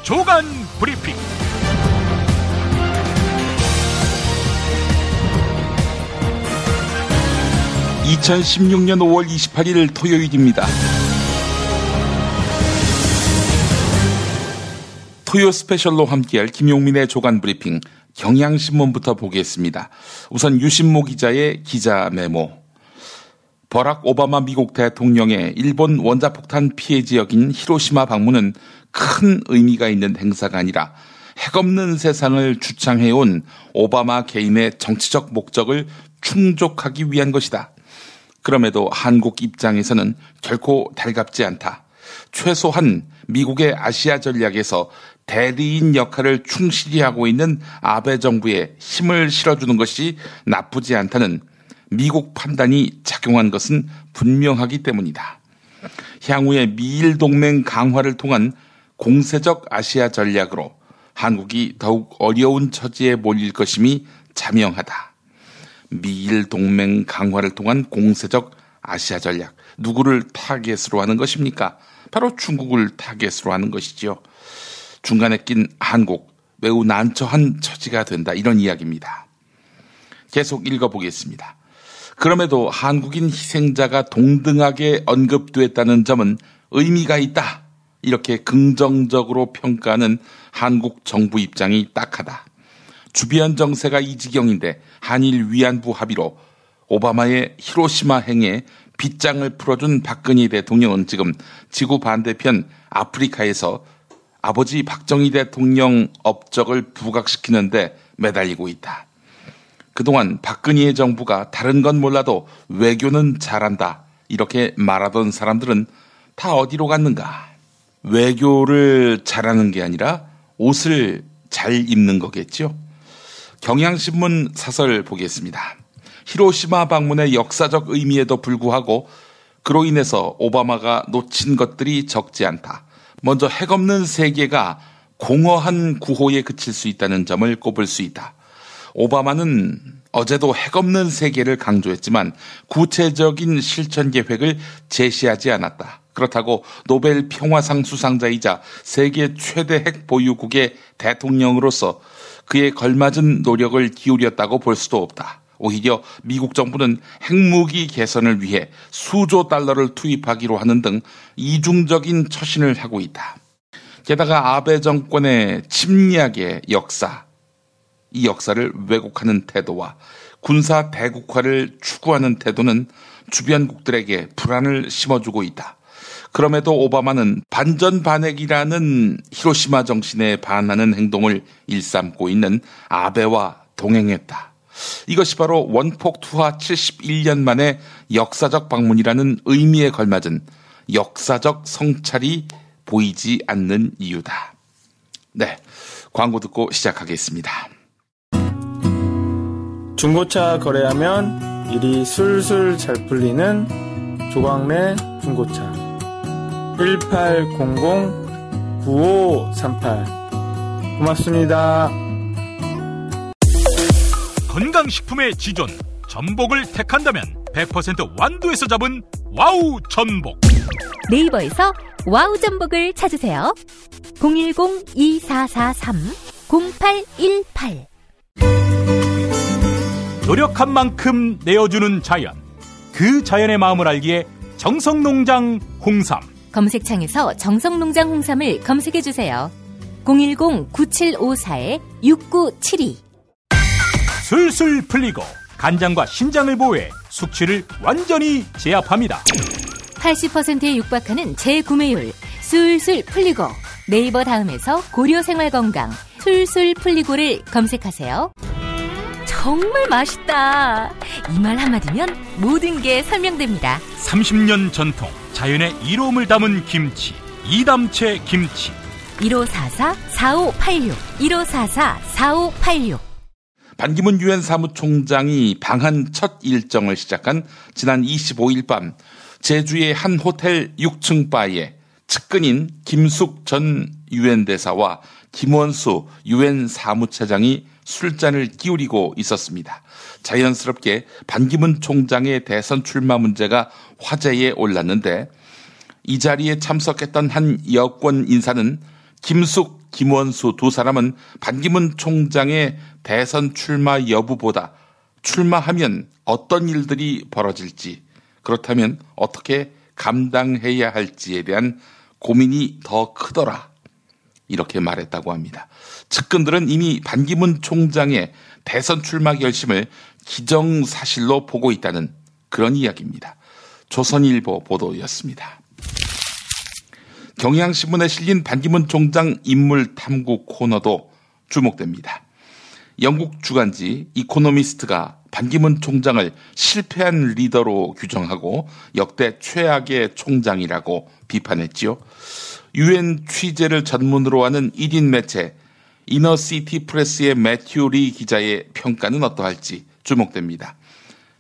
조간 브리핑. (2016년 5월 28일) 토요일입니다. 토요 스페셜로 함께할 김용민의 조간 브리핑, 경향신문부터 보겠습니다. 우선 유신모 기자의 기자 메모. 버락 오바마 미국 대통령의 일본 원자폭탄 피해 지역인 히로시마 방문은 큰 의미가 있는 행사가 아니라 핵없는 세상을 주창해온 오바마 개인의 정치적 목적을 충족하기 위한 것이다. 그럼에도 한국 입장에서는 결코 달갑지 않다. 최소한 미국의 아시아 전략에서 대리인 역할을 충실히 하고 있는 아베 정부에 힘을 실어주는 것이 나쁘지 않다는 미국 판단이 작용한 것은 분명하기 때문이다. 향후에 미일 동맹 강화를 통한 공세적 아시아 전략으로 한국이 더욱 어려운 처지에 몰릴 것임이 자명하다. 미일 동맹 강화를 통한 공세적 아시아 전략. 누구를 타겟으로 하는 것입니까? 바로 중국을 타겟으로 하는 것이지요. 중간에 낀 한국, 매우 난처한 처지가 된다. 이런 이야기입니다. 계속 읽어보겠습니다. 그럼에도 한국인 희생자가 동등하게 언급됐다는 점은 의미가 있다. 이렇게 긍정적으로 평가하는 한국 정부 입장이 딱하다. 주변 정세가 이 지경인데 한일 위안부 합의로 오바마의 히로시마 행에 빗장을 풀어준 박근혜 대통령은 지금 지구 반대편 아프리카에서 아버지 박정희 대통령 업적을 부각시키는데 매달리고 있다. 그동안 박근혜 정부가 다른 건 몰라도 외교는 잘한다. 이렇게 말하던 사람들은 다 어디로 갔는가? 외교를 잘하는 게 아니라 옷을 잘 입는 거겠죠. 경향신문 사설 보겠습니다. 히로시마 방문의 역사적 의미에도 불구하고 그로 인해서 오바마가 놓친 것들이 적지 않다. 먼저 핵없는 세계가 공허한 구호에 그칠 수 있다는 점을 꼽을 수 있다. 오바마는 어제도 핵없는 세계를 강조했지만 구체적인 실천 계획을 제시하지 않았다. 그렇다고 노벨 평화상 수상자이자 세계 최대 핵 보유국의 대통령으로서 그에 걸맞은 노력을 기울였다고 볼 수도 없다. 오히려 미국 정부는 핵무기 개선을 위해 수조 달러를 투입하기로 하는 등 이중적인 처신을 하고 있다. 게다가 아베 정권의 침략의 역사, 이 역사를 왜곡하는 태도와 군사 대국화를 추구하는 태도는 주변국들에게 불안을 심어주고 있다. 그럼에도 오바마는 반전반핵이라는 히로시마 정신에 반하는 행동을 일삼고 있는 아베와 동행했다. 이것이 바로 원폭 투하 71년 만에 역사적 방문이라는 의미에 걸맞은 역사적 성찰이 보이지 않는 이유다. 네, 광고 듣고 시작하겠습니다. 중고차 거래하면 일이 술술 잘 풀리는 조광래 중고차 1800-9538 고맙습니다. 건강식품의 지존 전복을 택한다면 100% 완도에서 잡은 와우 전복. 네이버에서 와우 전복을 찾으세요. 010-2443-0818. 노력한 만큼 내어주는 자연, 그 자연의 마음을 알기에 정성농장 홍삼. 검색창에서 정성농장 홍삼을 검색해주세요. 010-9754-6972. 술술 풀리고 간장과 신장을 보호해 숙취를 완전히 제압합니다. 80%에 육박하는 재구매율 술술 풀리고. 네이버 다음에서 고려생활건강 술술 풀리고를 검색하세요. 정말 맛있다. 이 말 한마디면 모든 게 설명됩니다. 30년 전통 자연의 이로움을 담은 김치, 이담채 김치. 1544-4586 1544-4586. 반기문 유엔 사무총장이 방한 첫 일정을 시작한 지난 25일 밤 제주의 한 호텔 6층 바에 측근인 김숙 전 유엔 대사와 김원수 유엔 사무차장이 술잔을 기울이고 있었습니다. 자연스럽게 반기문 총장의 대선 출마 문제가 화제에 올랐는데 이 자리에 참석했던 한 여권 인사는 김숙 김원수 두 사람은 반기문 총장의 대선 출마 여부보다 출마하면 어떤 일들이 벌어질지, 그렇다면 어떻게 감당해야 할지에 대한 고민이 더 크더라, 이렇게 말했다고 합니다. 측근들은 이미 반기문 총장의 대선 출마 결심을 기정사실로 보고 있다는 그런 이야기입니다. 조선일보 보도였습니다. 경향신문에 실린 반기문 총장 인물 탐구 코너도 주목됩니다. 영국 주간지 이코노미스트가 반기문 총장을 실패한 리더로 규정하고 역대 최악의 총장이라고 비판했지요. UN 취재를 전문으로 하는 1인 매체 이너시티 프레스의 매튜 리 기자의 평가는 어떠할지 주목됩니다.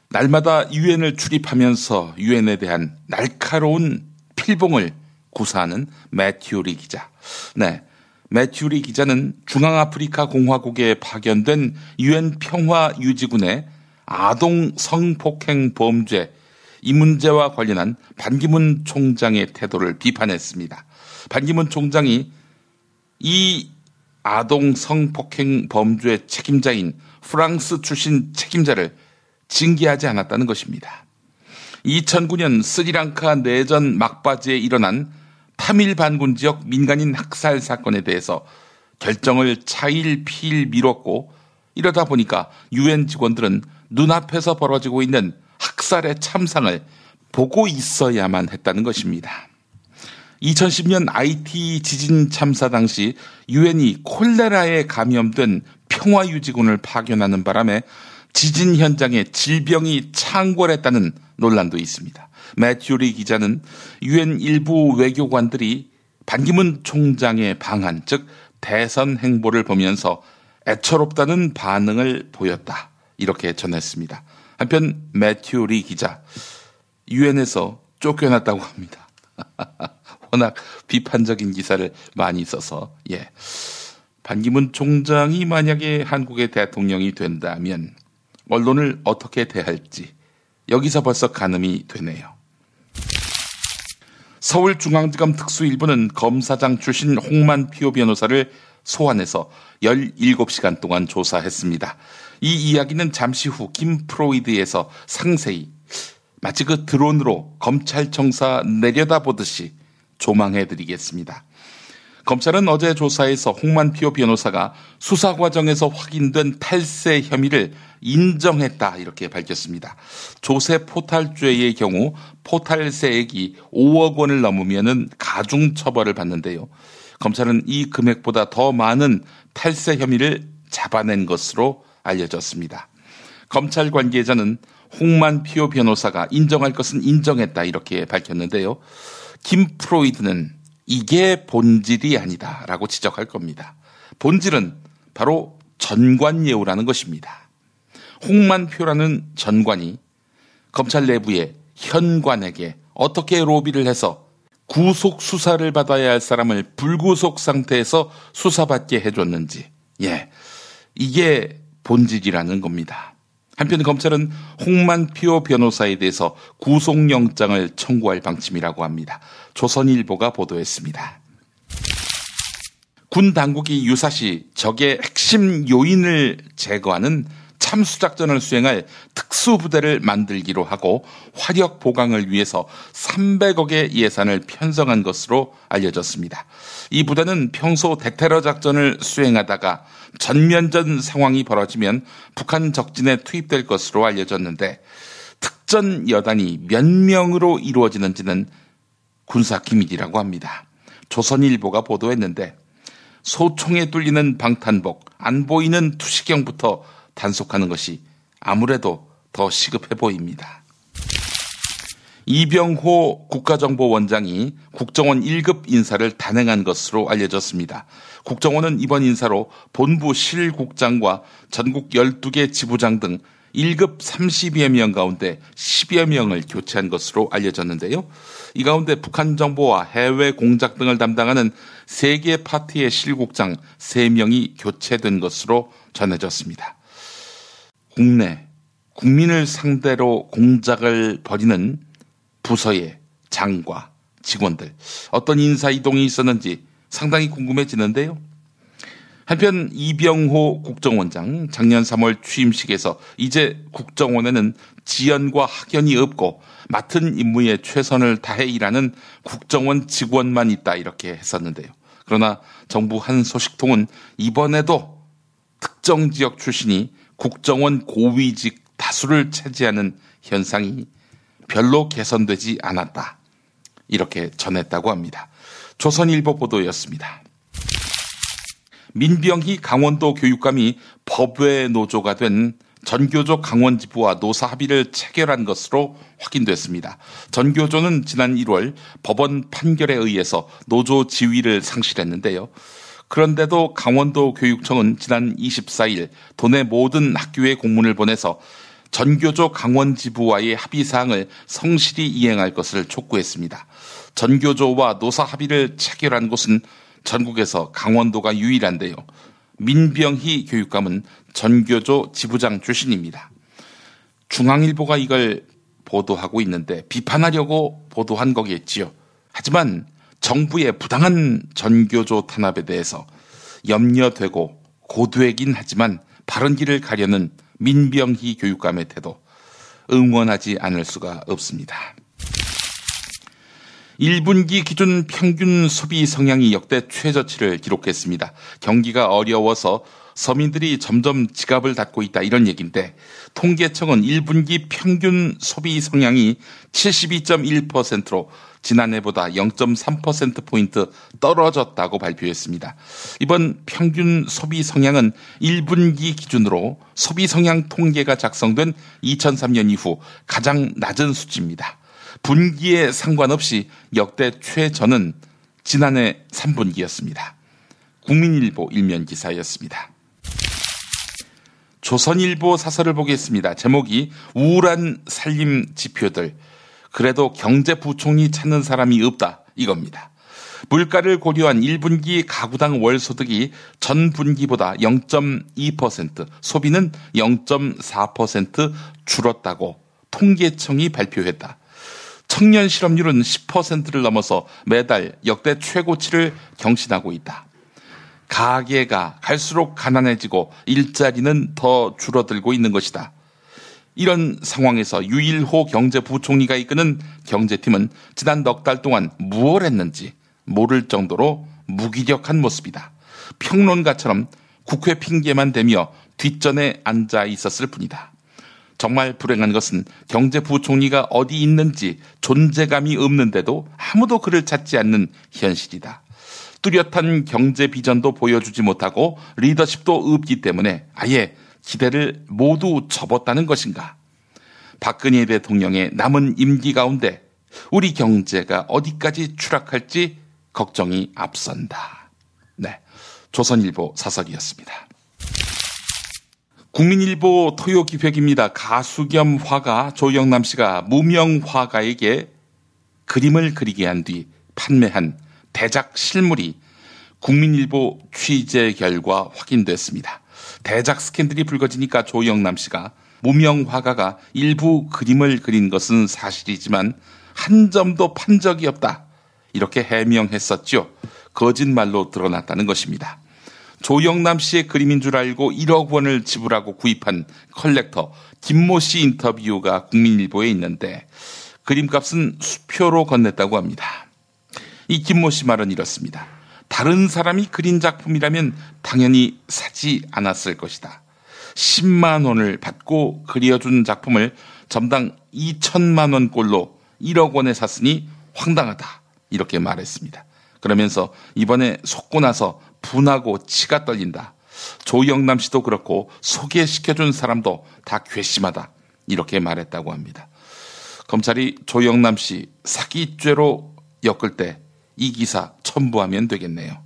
날마다 UN을 출입하면서 UN에 대한 날카로운 필봉을 구사하는 매튜 리 기자. 네, 매튜 리 기자는 중앙아프리카 공화국에 파견된 UN 평화유지군의 아동 성폭행 범죄, 이 문제와 관련한 반기문 총장의 태도를 비판했습니다. 반기문 총장이 이 아동 성폭행 범죄 책임자인 프랑스 출신 책임자를 징계하지 않았다는 것입니다. 2009년 스리랑카 내전 막바지에 일어난 타밀 반군 지역 민간인 학살 사건에 대해서 결정을 차일피일 미뤘고, 이러다 보니까 UN 직원들은 눈앞에서 벌어지고 있는 학살의 참상을 보고 있어야만 했다는 것입니다. 2010년 IT 지진 참사 당시 UN이 콜레라에 감염된 평화유지군을 파견하는 바람에 지진 현장에 질병이 창궐했다는 논란도 있습니다. 매튜 리 기자는 UN 일부 외교관들이 반기문 총장의 방한, 즉 대선 행보를 보면서 애처롭다는 반응을 보였다, 이렇게 전했습니다. 한편 매튜 리 기자, UN에서 쫓겨났다고 합니다. 워낙 비판적인 기사를 많이 써서. 반기문 총장이 만약에 한국의 대통령이 된다면 언론을 어떻게 대할지 여기서 벌써 가늠이 되네요. 서울중앙지검 특수일부는 검사장 출신 홍만표 변호사를 소환해서 17시간 동안 조사했습니다. 이 이야기는 잠시 후 김프로이드에서 상세히, 마치 그 드론으로 검찰청사 내려다보듯이 조망해드리겠습니다. 검찰은 어제 조사에서 홍만표 변호사가 수사 과정에서 확인된 탈세 혐의를 인정했다, 이렇게 밝혔습니다. 조세 포탈죄의 경우 포탈세액이 5억 원을 넘으면 가중 처벌을 받는데요. 검찰은 이 금액보다 더 많은 탈세 혐의를 잡아낸 것으로 알려졌습니다. 검찰 관계자는 홍만표 변호사가 인정할 것은 인정했다, 이렇게 밝혔는데요. 김프로이드는 이게 본질이 아니다라고 지적할 겁니다. 본질은 바로 전관예우라는 것입니다. 홍만표라는 전관이 검찰 내부의 현관에게 어떻게 로비를 해서 구속 수사를 받아야 할 사람을 불구속 상태에서 수사받게 해줬는지, 이게 본질이라는 겁니다. 한편 검찰은 홍만표 변호사에 대해서 구속영장을 청구할 방침이라고 합니다. 조선일보가 보도했습니다. 군 당국이 유사시 적의 핵심 요인을 제거하는 참수작전을 수행할 특수부대를 만들기로 하고 화력 보강을 위해서 300억의 예산을 편성한 것으로 알려졌습니다. 이 부대는 평소 대테러 작전을 수행하다가 전면전 상황이 벌어지면 북한 적진에 투입될 것으로 알려졌는데, 특전 여단이 몇 명으로 이루어지는지는 군사 기밀이라고 합니다. 조선일보가 보도했는데, 소총에 뚫리는 방탄복, 안 보이는 투시경부터 단속하는 것이 아무래도 더 시급해 보입니다. 이병호 국가정보원장이 국정원 1급 인사를 단행한 것으로 알려졌습니다. 국정원은 이번 인사로 본부 실국장과 전국 12개 지부장 등 1급 30여 명 가운데 10여 명을 교체한 것으로 알려졌는데요. 이 가운데 북한 정보와 해외 공작 등을 담당하는 3개 파트의 실국장 3명이 교체된 것으로 전해졌습니다. 국내 국민을 상대로 공작을 벌이는 부서의 장과 직원들, 어떤 인사 이동이 있었는지 상당히 궁금해지는데요. 한편 이병호 국정원장 작년 3월 취임식에서 이제 국정원에는 지연과 학연이 없고 맡은 임무에 최선을 다해 일하는 국정원 직원만 있다 이렇게 했었는데요. 그러나 정부 한 소식통은 이번에도 특정 지역 출신이 국정원 고위직 다수를 차지하는 현상이 별로 개선되지 않았다 이렇게 전했다고 합니다. 조선일보 보도였습니다. 민병희 강원도 교육감이 법외 노조가 된 전교조 강원지부와 노사 합의를 체결한 것으로 확인됐습니다. 전교조는 지난 1월 법원 판결에 의해서 노조 지위를 상실했는데요. 그런데도 강원도 교육청은 지난 24일 도내 모든 학교에 공문을 보내서 전교조 강원지부와의 합의사항을 성실히 이행할 것을 촉구했습니다. 전교조와 노사 합의를 체결한 곳은 전국에서 강원도가 유일한데요. 민병희 교육감은 전교조 지부장 출신입니다. 중앙일보가 이걸 보도하고 있는데 비판하려고 보도한 거겠지요. 하지만 정부의 부당한 전교조 탄압에 대해서 염려되고 고되긴 하지만 바른 길을 가려는 민병희 교육감의 태도 응원하지 않을 수가 없습니다. 1분기 기준 평균 소비 성향이 역대 최저치를 기록했습니다. 경기가 어려워서 서민들이 점점 지갑을 닫고 있다 이런 얘기인데 통계청은 1분기 평균 소비 성향이 72.1%로 지난해보다 0.3%포인트 떨어졌다고 발표했습니다. 이번 평균 소비 성향은 1분기 기준으로 소비 성향 통계가 작성된 2003년 이후 가장 낮은 수치입니다. 분기에 상관없이 역대 최저는 지난해 3분기였습니다. 국민일보 일면 기사였습니다. 조선일보 사설을 보겠습니다. 제목이 우울한 살림 지표들. 그래도 경제부총리 찾는 사람이 없다 이겁니다. 물가를 고려한 1분기 가구당 월소득이 전분기보다 0.2%, 소비는 0.4% 줄었다고 통계청이 발표했다. 청년 실업률은 10%를 넘어서 매달 역대 최고치를 경신하고 있다. 가계가 갈수록 가난해지고 일자리는 더 줄어들고 있는 것이다. 이런 상황에서 유일호 경제부총리가 이끄는 경제팀은 지난 넉 달 동안 무엇을 했는지 모를 정도로 무기력한 모습이다. 평론가처럼 국회 핑계만 대며 뒷전에 앉아 있었을 뿐이다. 정말 불행한 것은 경제부총리가 어디 있는지 존재감이 없는데도 아무도 그를 찾지 않는 현실이다. 뚜렷한 경제 비전도 보여주지 못하고 리더십도 없기 때문에 아예 기대를 모두 접었다는 것인가. 박근혜 대통령의 남은 임기 가운데 우리 경제가 어디까지 추락할지 걱정이 앞선다. 네, 조선일보 사설이었습니다. 국민일보 토요기획입니다. 가수 겸 화가 조영남 씨가 무명 화가에게 그림을 그리게 한 뒤 판매한 대작 실물이 국민일보 취재 결과 확인됐습니다. 대작 스캔들이 불거지니까 조영남 씨가 무명 화가가 일부 그림을 그린 것은 사실이지만 한 점도 판 적이 없다. 이렇게 해명했었죠. 거짓말로 드러났다는 것입니다. 조영남 씨의 그림인 줄 알고 1억 원을 지불하고 구입한 컬렉터 김모 씨 인터뷰가 국민일보에 있는데 그림값은 수표로 건넸다고 합니다. 이 김모 씨 말은 이렇습니다. 다른 사람이 그린 작품이라면 당연히 사지 않았을 것이다. 10만 원을 받고 그려준 작품을 점당 2천만 원꼴로 1억 원에 샀으니 황당하다. 이렇게 말했습니다. 그러면서 이번에 속고 나서 분하고 치가 떨린다. 조영남 씨도 그렇고 소개시켜준 사람도 다 괘씸하다. 이렇게 말했다고 합니다. 검찰이 조영남 씨 사기죄로 엮을 때 이 기사 첨부하면 되겠네요.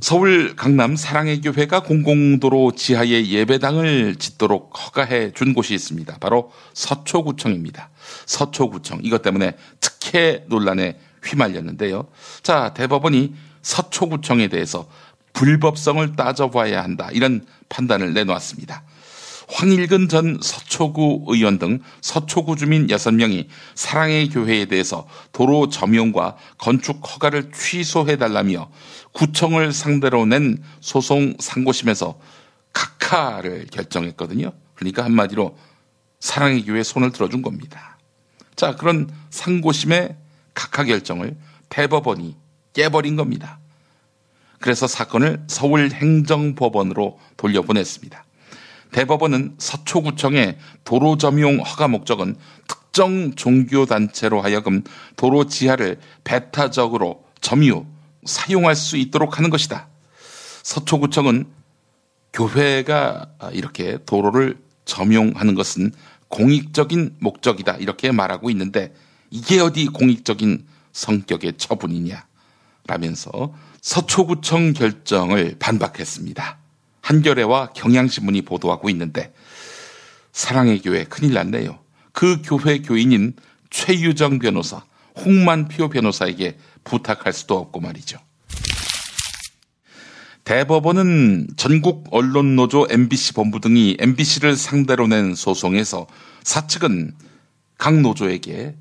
서울 강남 사랑의 교회가 공공도로 지하에 예배당을 짓도록 허가해 준 곳이 있습니다. 바로 서초구청입니다. 서초구청. 이것 때문에 특혜 논란에 휘말렸는데요. 자, 대법원이 서초구청에 대해서 불법성을 따져봐야 한다. 이런 판단을 내놓았습니다. 황일근 전 서초구 의원 등 서초구 주민 6명이 사랑의 교회에 대해서 도로 점용과 건축 허가를 취소해달라며 구청을 상대로 낸 소송 상고심에서 각하를 결정했거든요. 그러니까 한마디로 사랑의 교회에 손을 들어준 겁니다. 자, 그런 상고심의 각하 결정을 대법원이 깨버린 겁니다. 그래서 사건을 서울행정법원으로 돌려보냈습니다. 대법원은 서초구청의 도로 점용 허가 목적은 특정 종교단체로 하여금 도로 지하를 배타적으로 점유, 사용할 수 있도록 하는 것이다. 서초구청은 교회가 이렇게 도로를 점용하는 것은 공익적인 목적이다 이렇게 말하고 있는데 이게 어디 공익적인 성격의 처분이냐 라면서 서초구청 결정을 반박했습니다. 한겨레와 경향신문이 보도하고 있는데 사랑의 교회 큰일 났네요. 그 교회 교인인 최유정 변호사, 홍만표 변호사에게 부탁할 수도 없고 말이죠. 대법원은 전국 언론노조 MBC 본부 등이 MBC를 상대로 낸 소송에서 사측은 각 노조에게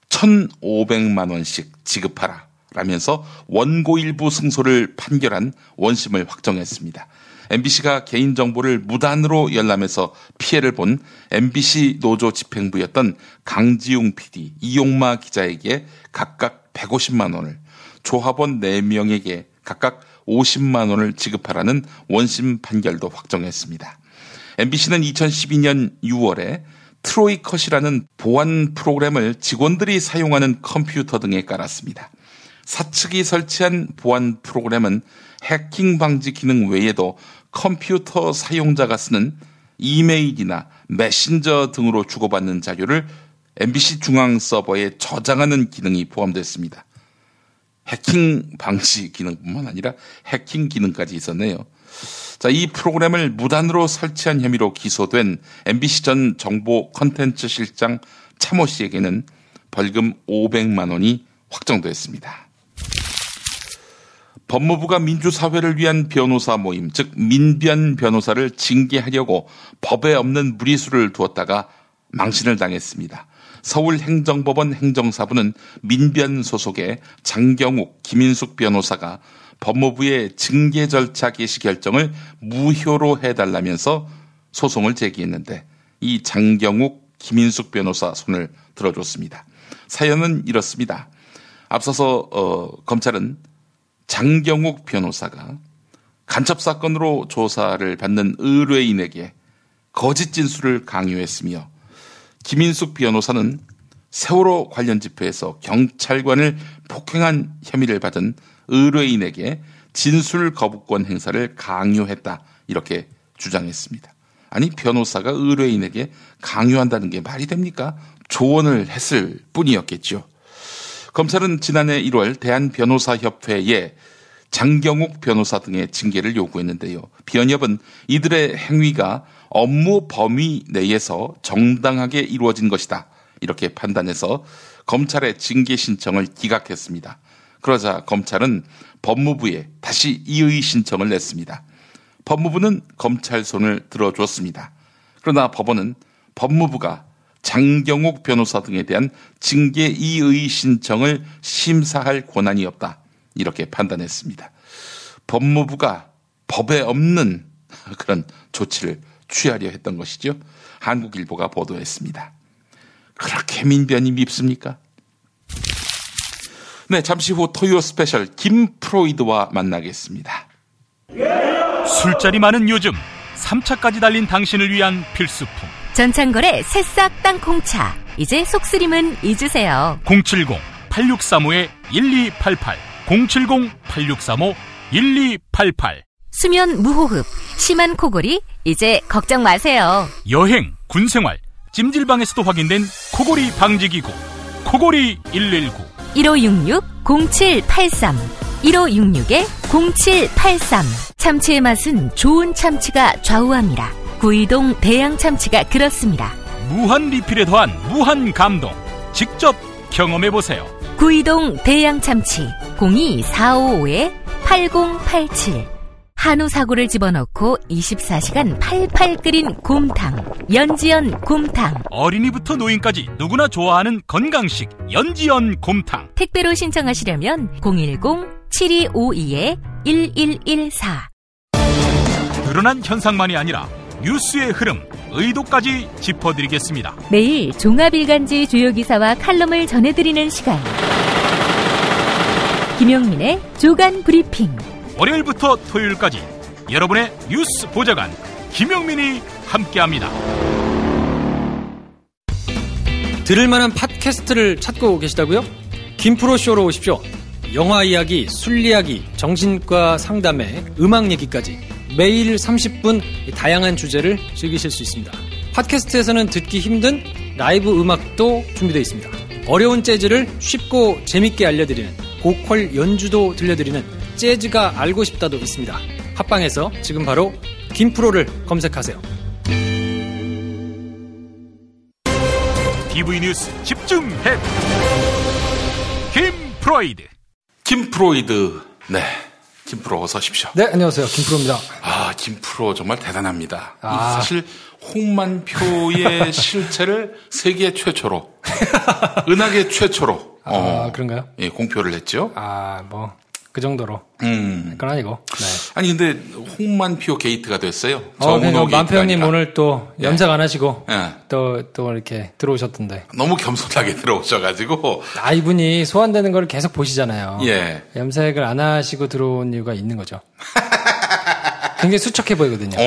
1,500만 원씩 지급하라 라면서 원고 일부 승소를 판결한 원심을 확정했습니다. MBC가 개인정보를 무단으로 열람해서 피해를 본 MBC 노조 집행부였던 강지웅 PD, 이용마 기자에게 각각 150만 원을, 조합원 4명에게 각각 50만 원을 지급하라는 원심 판결도 확정했습니다. MBC는 2012년 6월에 트로이컷이라는 보안 프로그램을 직원들이 사용하는 컴퓨터 등에 깔았습니다. 사측이 설치한 보안 프로그램은 해킹 방지 기능 외에도 컴퓨터 사용자가 쓰는 이메일이나 메신저 등으로 주고받는 자료를 MBC 중앙 서버에 저장하는 기능이 포함됐습니다. 해킹 방지 기능뿐만 아니라 해킹 기능까지 있었네요. 자, 이 프로그램을 무단으로 설치한 혐의로 기소된 MBC 전 정보 콘텐츠 실장 차모 씨에게는 벌금 500만 원이 확정됐습니다. 법무부가 민주사회를 위한 변호사 모임, 즉 민변 변호사를 징계하려고 법에 없는 무리수를 두었다가 망신을 당했습니다. 서울행정법원 행정사부는 민변 소속의 장경욱, 김인숙 변호사가 법무부의 징계 절차 개시 결정을 무효로 해달라면서 소송을 제기했는데 이 장경욱, 김인숙 변호사 손을 들어줬습니다. 사연은 이렇습니다. 앞서서 검찰은 장경욱 변호사가 간첩사건으로 조사를 받는 의뢰인에게 거짓 진술을 강요했으며 김인숙 변호사는 세월호 관련 집회에서 경찰관을 폭행한 혐의를 받은 의뢰인에게 진술 거부권 행사를 강요했다 이렇게 주장했습니다. 아니 변호사가 의뢰인에게 강요한다는 게 말이 됩니까? 조언을 했을 뿐이었겠죠. 검찰은 지난해 1월 대한변호사협회에 장경욱 변호사 등의 징계를 요구했는데요. 비언협은 이들의 행위가 업무 범위 내에서 정당하게 이루어진 것이다 이렇게 판단해서 검찰의 징계 신청을 기각했습니다. 그러자 검찰은 법무부에 다시 이의 신청을 냈습니다. 법무부는 검찰 손을 들어줬습니다. 그러나 법원은 법무부가 장경욱 변호사 등에 대한 징계 이의 신청을 심사할 권한이 없다 이렇게 판단했습니다. 법무부가 법에 없는 그런 조치를 취하려 했던 것이죠. 한국일보가 보도했습니다. 그렇게 민변이 밉습니까? 네, 잠시 후 토요 스페셜 김프로이드와 만나겠습니다. 술자리 많은 요즘 3차까지 달린 당신을 위한 필수품 전창걸의 새싹 땅콩차. 이제 속쓰림은 잊으세요. 070-8635-1288 070-8635-1288 수면 무호흡, 심한 코골이 이제 걱정 마세요. 여행, 군생활, 찜질방에서도 확인된 코골이 방지기구 코골이 119 1566-0783 1566-0783 참치의 맛은 좋은 참치가 좌우합니다. 구이동 대양 참치가 그렇습니다. 무한 리필에 더한 무한 감동 직접 경험해보세요. 구이동 대양 참치 02455-8087 한우 사고를 집어넣고 24시간 팔팔 끓인 곰탕. 연지연 곰탕. 어린이부터 노인까지 누구나 좋아하는 건강식 연지연 곰탕. 택배로 신청하시려면 010-7252-1114. 드러난 현상만이 아니라 뉴스의 흐름, 의도까지 짚어드리겠습니다. 매일 종합일간지 주요 기사와 칼럼을 전해드리는 시간. 김용민의 조간 브리핑. 월요일부터 토요일까지 여러분의 뉴스 보좌관 김용민이 함께합니다. 들을 만한 팟캐스트를 찾고 계시다고요? 김프로쇼로 오십시오. 영화 이야기, 술 이야기, 정신과 상담에 음악 얘기까지 매일 30분 다양한 주제를 즐기실 수 있습니다. 팟캐스트에서는 듣기 힘든 라이브 음악도 준비되어 있습니다. 어려운 재즈를 쉽고 재밌게 알려드리는 보컬 연주도 들려드리는 재즈가 알고 싶다도 있습니다. 팟빵에서 지금 바로 김프로를 검색하세요. TV 뉴스 집중해. 김프로이드. 김프로이드. 네. 김프로 어서 오십시오. 네, 안녕하세요. 김프로입니다. 아, 김프로 정말 대단합니다. 사실 홍만표의 실체를 세계 최초로, 은하계 최초로 그런가요? 예, 공표를 했죠. 그 정도로. 그건 아니고. 네. 아니 근데 홍만표 게이트가 됐어요. 그러니까 만표 형님 오늘 또 염색 안 하시고 예. 또 이렇게 들어오셨던데. 너무 겸손하게 들어오셔가지고. 이분이 소환되는 걸 계속 보시잖아요. 예. 염색을 안 하시고 들어온 이유가 있는 거죠. 굉장히 수척해 보이거든요.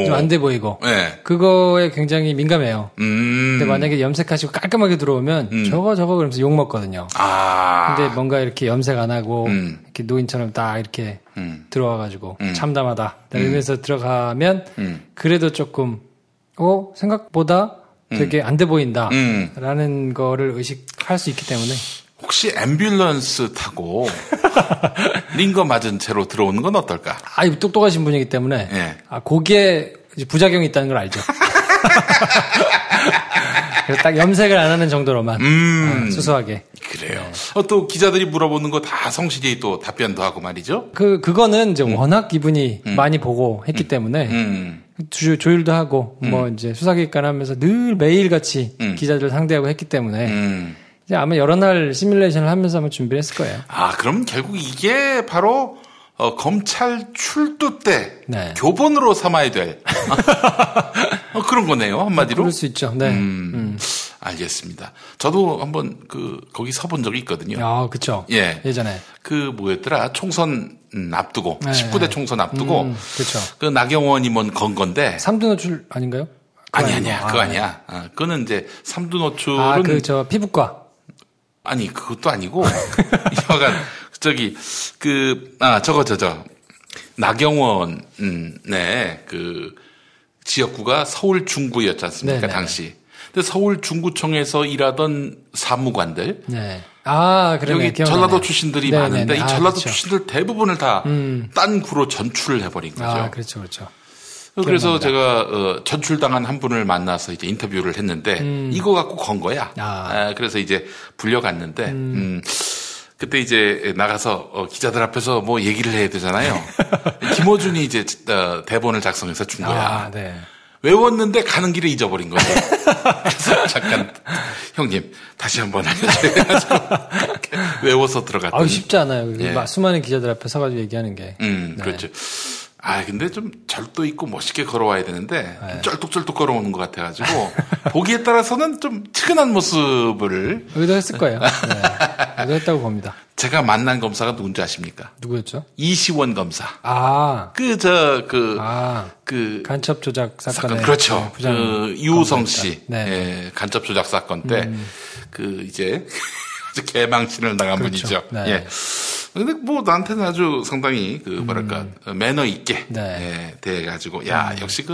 좀 안 돼 보이고. 네. 그거에 굉장히 민감해요. 근데 만약에 염색하시고 깔끔하게 들어오면 저거 그러면서 욕 먹거든요. 근데 뭔가 이렇게 염색 안 하고 이렇게 노인처럼 딱 이렇게 들어와가지고 참담하다 이러면서 들어가면 그래도 조금 생각보다 되게 안 돼 보인다 라는 거를 의식할 수 있기 때문에. 혹시 앰뷸런스 타고 링거 맞은 채로 들어오는 건 어떨까? 똑똑하신 분이기 때문에 예. 거기에 이제 부작용이 있다는 걸 알죠. 그래서 딱 염색을 안 하는 정도로만 수수하게. 그래요. 네. 또 기자들이 물어보는 거 다 성실히 또 답변도 하고 말이죠. 그거는 이제 워낙 이분이 많이 보고 했기 때문에 조율도 하고 뭐 이제 수사기획관 하면서 늘 매일같이 기자들을 상대하고 했기 때문에 이제 아마 여러 날 시뮬레이션을 하면서 아마 준비를 했을 거예요. 그럼 결국 이게 바로 검찰 출두 때 네. 교본으로 삼아야 될 그런 거네요, 한마디로. 그럴 수 있죠. 네. 알겠습니다. 저도 한번 거기 서본 적이 있거든요. 그렇죠. 예. 예전에. 뭐였더라? 총선 앞두고, 네. 19대 총선 앞두고. 그렇죠. 나경원이 건 건데. 삼두 노출 아닌가요? 아니야. 그거 아니야. 그거는 이제 삼두 노출은. 피부과. 아니, 그것도 아니고. 여간, 나경원, 지역구가 서울 중구였지 않습니까, 네네. 당시. 근데 서울 중구청에서 일하던 사무관들. 네. 그러네. 여기 기억나네. 전라도 출신들이 네네네. 많은데, 이 전라도 그렇죠. 출신들 대부분을 다 딴 구로 전출을 해버린 거죠. 그렇죠. 그래서 제가 전출당한 한 분을 만나서 이제 인터뷰를 했는데 이거 갖고 건 거야. 그래서 이제 불려갔는데 그때 이제 나가서 기자들 앞에서 뭐 얘기를 해야 되잖아요. 김어준이 이제 대본을 작성해서 준 거야. 네. 외웠는데 가는 길에 잊어버린 거죠. 그래서 잠깐 형님 다시 한번 알려줘야죠. 외워서 들어갔더니. 쉽지 않아요. 예. 수많은 기자들 앞에 서가지고 얘기하는 게. 네. 그렇죠. 근데 좀 절도 있고 멋있게 걸어와야 되는데 쩔뚝쩔뚝 걸어오는 것 같아가지고 보기에 따라서는 좀 측은한 모습을 의도했을 거예요. 네. 의도했다고 봅니다. 제가 만난 검사가 누군지 아십니까? 누구였죠? 이시원 검사. 간첩 조작 사건. 그렇죠. 유우성 씨. 네. 간첩 조작 사건 때 이제 아주 개망신을 당한 분이죠. 네. 예. 근데 나한테는 아주 상당히 매너 있게 대해가지고 역시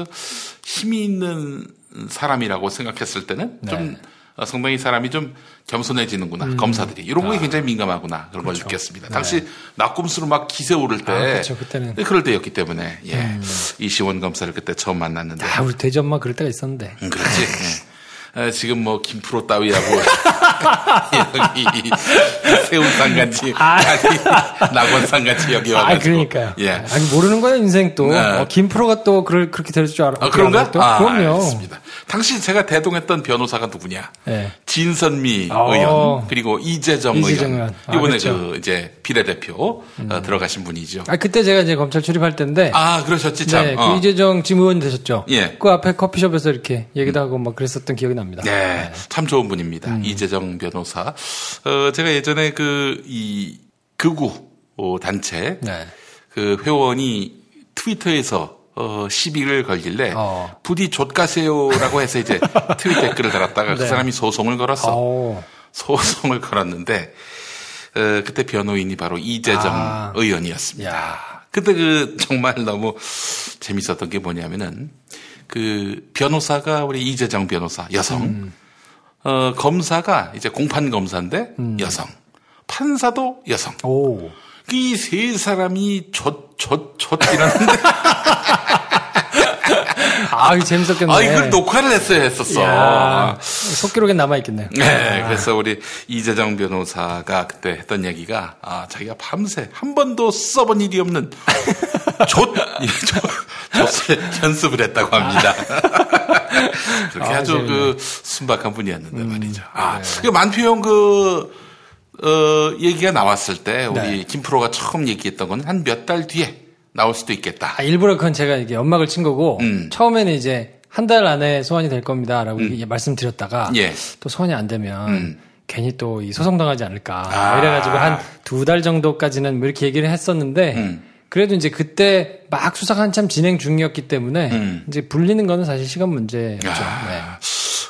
힘이 있는 사람이라고 생각했을 때는 좀 상당히 사람이 좀 겸손해지는구나. 검사들이 이런 거에 굉장히 민감하구나 그런 걸 느꼈습니다. 당시 낙곰수로 막 기세 오를 때 그때는 그럴 때였기 때문에 이시원 검사를 그때 처음 만났는데 우리 대전만 그럴 때가 있었는데. 그렇지. 지금 김프로 따위하고 여기 새우상같이 낙원상같이 여기 와가지고. 그러니까요. 예. 아니 모르는 거예요 인생 또. 김프로가 또 그렇게 될 줄 알아. 그런가? 그럼요. 알겠습니다. 당시 제가 대동했던 변호사가 누구냐? 네. 진선미 의원 그리고 이재정 의원. 이번에 그렇죠. 이제 비례대표 들어가신 분이죠. 그때 제가 이제 검찰 출입할 때인데. 그러셨지 참. 네, 그 이재정 지금 의원 되셨죠. 예. 그 앞에 커피숍에서 이렇게 얘기도 하고 막 그랬었던 기억이 납니다. 네, 참 좋은 분입니다. 이재정 변호사. 제가 예전에 이 극우 단체 네. 그 회원이 트위터에서 시비를 걸길래 부디 좆가세요라고 해서 이제 트윗 댓글을 달았다가 그 사람이 소송을 걸었어. 소송을 걸었는데 그때 변호인이 바로 이재정 의원이었습니다. 그때 정말 너무 재밌었던 게 뭐냐면은 그 변호사가 우리 이재정 변호사 여성, 검사가 이제 공판 검사인데 여성, 판사도 여성. 이 세 사람이 이러는데. 재밌었겠네. 이걸 녹화를 했었어. 속기록엔 남아있겠네요. 네, 그래서 우리 이재정 변호사가 그때 했던 얘기가, 자기가 밤새 한 번도 써본 일이 없는 좆을 연습을 했다고 합니다. 그렇게 아주 순박한 분이었는데 말이죠. 만표형 얘기가 나왔을 때 우리 김프로가 처음 얘기했던 건 한 몇 달 뒤에 나올 수도 있겠다. 일부러 그건 제가 이게 연막을 친 거고 처음에는 이제 한 달 안에 소환이 될 겁니다라고 말씀드렸다가 또 소환이 안 되면 괜히 또 이 소송당하지 않을까 이래가지고 한 2달 정도까지는 뭐 이렇게 얘기를 했었는데 그래도 이제 그때 막 수사가 한참 진행 중이었기 때문에 이제 불리는 거는 사실 시간 문제죠. 네.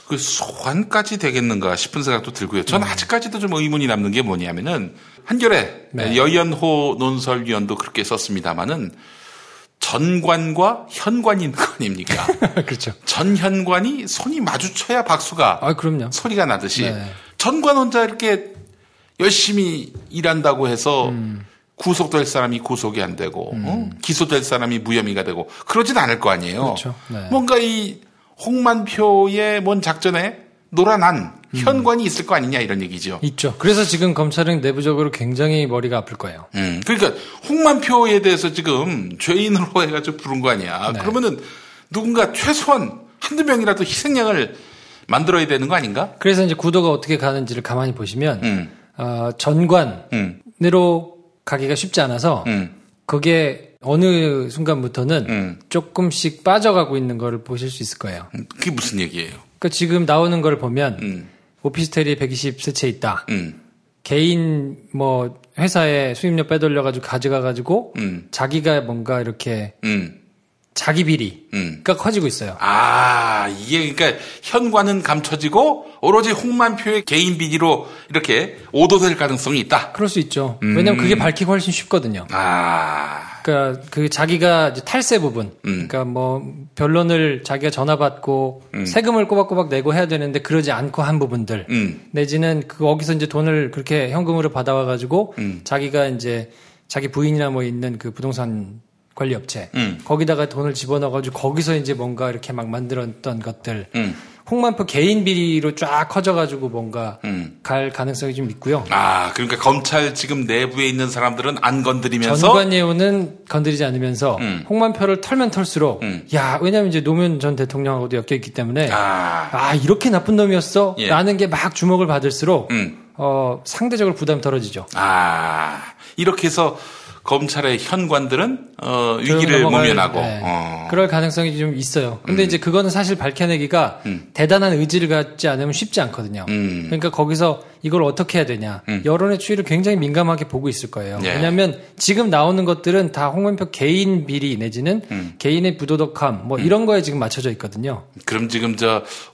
그 소환까지 되겠는가 싶은 생각도 들고요. 전 아직까지도 좀 의문이 남는 게 뭐냐면은 한겨레 여연호 논설위원도 그렇게 썼습니다마는 전관과 현관이 있는 거 아닙니까? 그렇죠. 전현관이 손이 마주쳐야 박수가 그럼요. 소리가 나듯이 전관 혼자 이렇게 열심히 일한다고 해서 구속될 사람이 구속이 안 되고 기소될 사람이 무혐의가 되고 그러진 않을 거 아니에요. 그렇죠. 뭔가 이 홍만표의 뭔 작전에 노란한 현관이 있을 거 아니냐 이런 얘기죠. 있죠. 그래서 지금 검찰은 내부적으로 굉장히 머리가 아플 거예요. 그러니까 홍만표에 대해서 지금 죄인으로 해가지고 부른 거 아니야. 그러면은 누군가 최소한 한두 명이라도 희생양을 만들어야 되는 거 아닌가? 그래서 이제 구도가 어떻게 가는지를 가만히 보시면 전관으로 가기가 쉽지 않아서 그게 어느 순간부터는 조금씩 빠져가고 있는 걸 보실 수 있을 거예요. 그게 무슨 얘기예요? 그러니까 지금 나오는 걸 보면 오피스텔이 120세 있다. 개인 회사에 수입료 빼돌려가지고 가져가가지고 자기가 뭔가 이렇게 자기 비리가 커지고 있어요. 이게 그러니까 현관은 감춰지고 오로지 홍만표의 개인 비리로 이렇게 오도될 가능성이 있다. 그럴 수 있죠. 왜냐면 그게 밝히기 훨씬 쉽거든요. 그러니까 그 자기가 이제 탈세 부분, 그러니까 변론을 자기가 전화 받고 세금을 꼬박꼬박 내고 해야 되는데 그러지 않고 한 부분들, 내지는 거기서 이제 돈을 그렇게 현금으로 받아와가지고 자기가 이제 자기 부인이나 있는 그 부동산 관리업체 거기다가 돈을 집어넣어가지고 거기서 이제 뭔가 이렇게 막 만들었던 것들 홍만표 개인 비리로 쫙 커져가지고 뭔가 갈 가능성이 좀 있고요. 그러니까 검찰 지금 내부에 있는 사람들은 안 건드리면서 전관예우는 건드리지 않으면서 홍만표를 털면 털수록 왜냐면 이제 노무현 전 대통령하고도 엮여 있기 때문에 이렇게 나쁜 놈이었어 라는 게 막 주목을 받을수록 상대적으로 부담이 덜어지죠. 이렇게 해서 검찰의 현관들은 위기를 모면하고 그럴 가능성이 좀 있어요. 근데 이제 그거는 사실 밝혀내기가 대단한 의지를 갖지 않으면 쉽지 않거든요. 그러니까 거기서 이걸 어떻게 해야 되냐. 여론의 추이를 굉장히 민감하게 보고 있을 거예요. 왜냐하면 지금 나오는 것들은 다 홍만표 개인 비리 내지는 개인의 부도덕함 이런 거에 지금 맞춰져 있거든요. 그럼 지금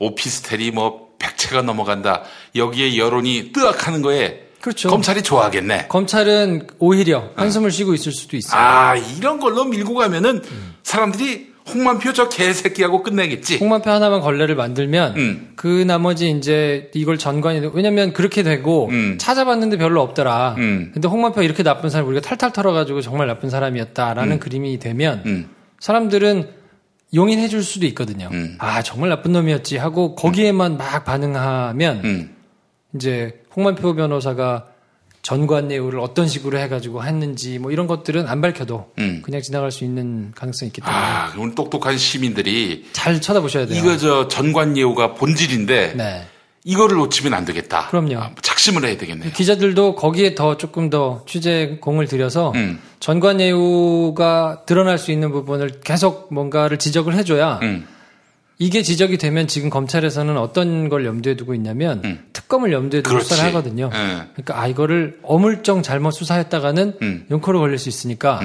오피스텔이 100채가 넘어간다. 여기에 여론이 뜨악하는 거에 그렇죠. 검찰이 좋아하겠네. 검찰은 오히려 한숨을 쉬고 있을 수도 있어요. 이런 걸로 밀고 가면은 사람들이 홍만표 저 개새끼하고 끝내겠지. 홍만표 하나만 걸레를 만들면 그 나머지 이제 이걸 전관이 왜냐면 그렇게 되고 찾아봤는데 별로 없더라. 근데 홍만표 이렇게 나쁜 사람 우리가 탈탈 털어가지고 정말 나쁜 사람이었다라는 그림이 되면 사람들은 용인해 줄 수도 있거든요. 정말 나쁜 놈이었지 하고 거기에만 막 반응하면 이제 홍만표 변호사가 전관예우를 어떤 식으로 해가지고 했는지 뭐 이런 것들은 안 밝혀도 그냥 지나갈 수 있는 가능성이 있기 때문에 그럼 똑똑한 시민들이 잘 쳐다보셔야 돼요. 이거 저 전관예우가 본질인데 네. 이거를 놓치면 안 되겠다. 그럼요. 작심을 해야 되겠네요. 기자들도 거기에 더 조금 더 취재 공을 들여서 전관예우가 드러날 수 있는 부분을 계속 뭔가를 지적을 해줘야 이게 지적이 되면 지금 검찰에서는 어떤 걸 염두에 두고 있냐면 특검을 염두에 두고 그렇지. 수사를 하거든요. 그러니까 이거를 어물쩡 잘못 수사했다가는 용코로 걸릴 수 있으니까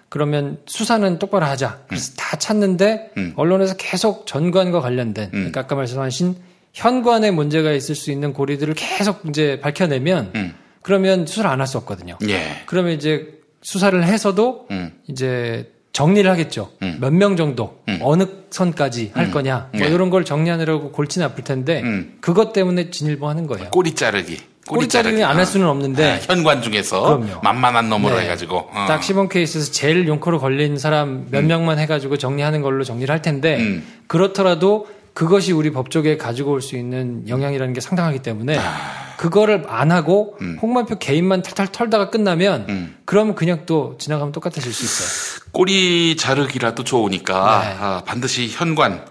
그러면 수사는 똑바로 하자. 그래서 다 찾는데 언론에서 계속 전관과 관련된 그러니까 아까 말씀하신 현관에 문제가 있을 수 있는 고리들을 계속 이제 밝혀내면 그러면 수사를 안 할 수 없거든요. 예. 그러면 이제 수사를 해서도 이제 정리를 하겠죠. 몇 명 정도 어느 선까지 할 거냐 뭐 이런 걸 정리하느라고 골치는 아플 텐데 그것 때문에 진일보하는 거예요. 꼬리 자르기. 꼬리 자르기 안 할 수는 없는데 현관 중에서 그럼요. 만만한 놈으로 네. 해가지고 딱 시범 케이스에서 제일 용코로 걸린 사람 몇 명만 해가지고 정리하는 걸로 정리를 할 텐데 그렇더라도 그것이 우리 법조계에 가지고 올 수 있는 영향이라는 게 상당하기 때문에 그거를 안 하고 홍만표 개인만 탈탈 털다가 끝나면 그러면 그냥 또 지나가면 똑같아질 수 있어요. 꼬리 자르기라도 좋으니까 네. 반드시 현관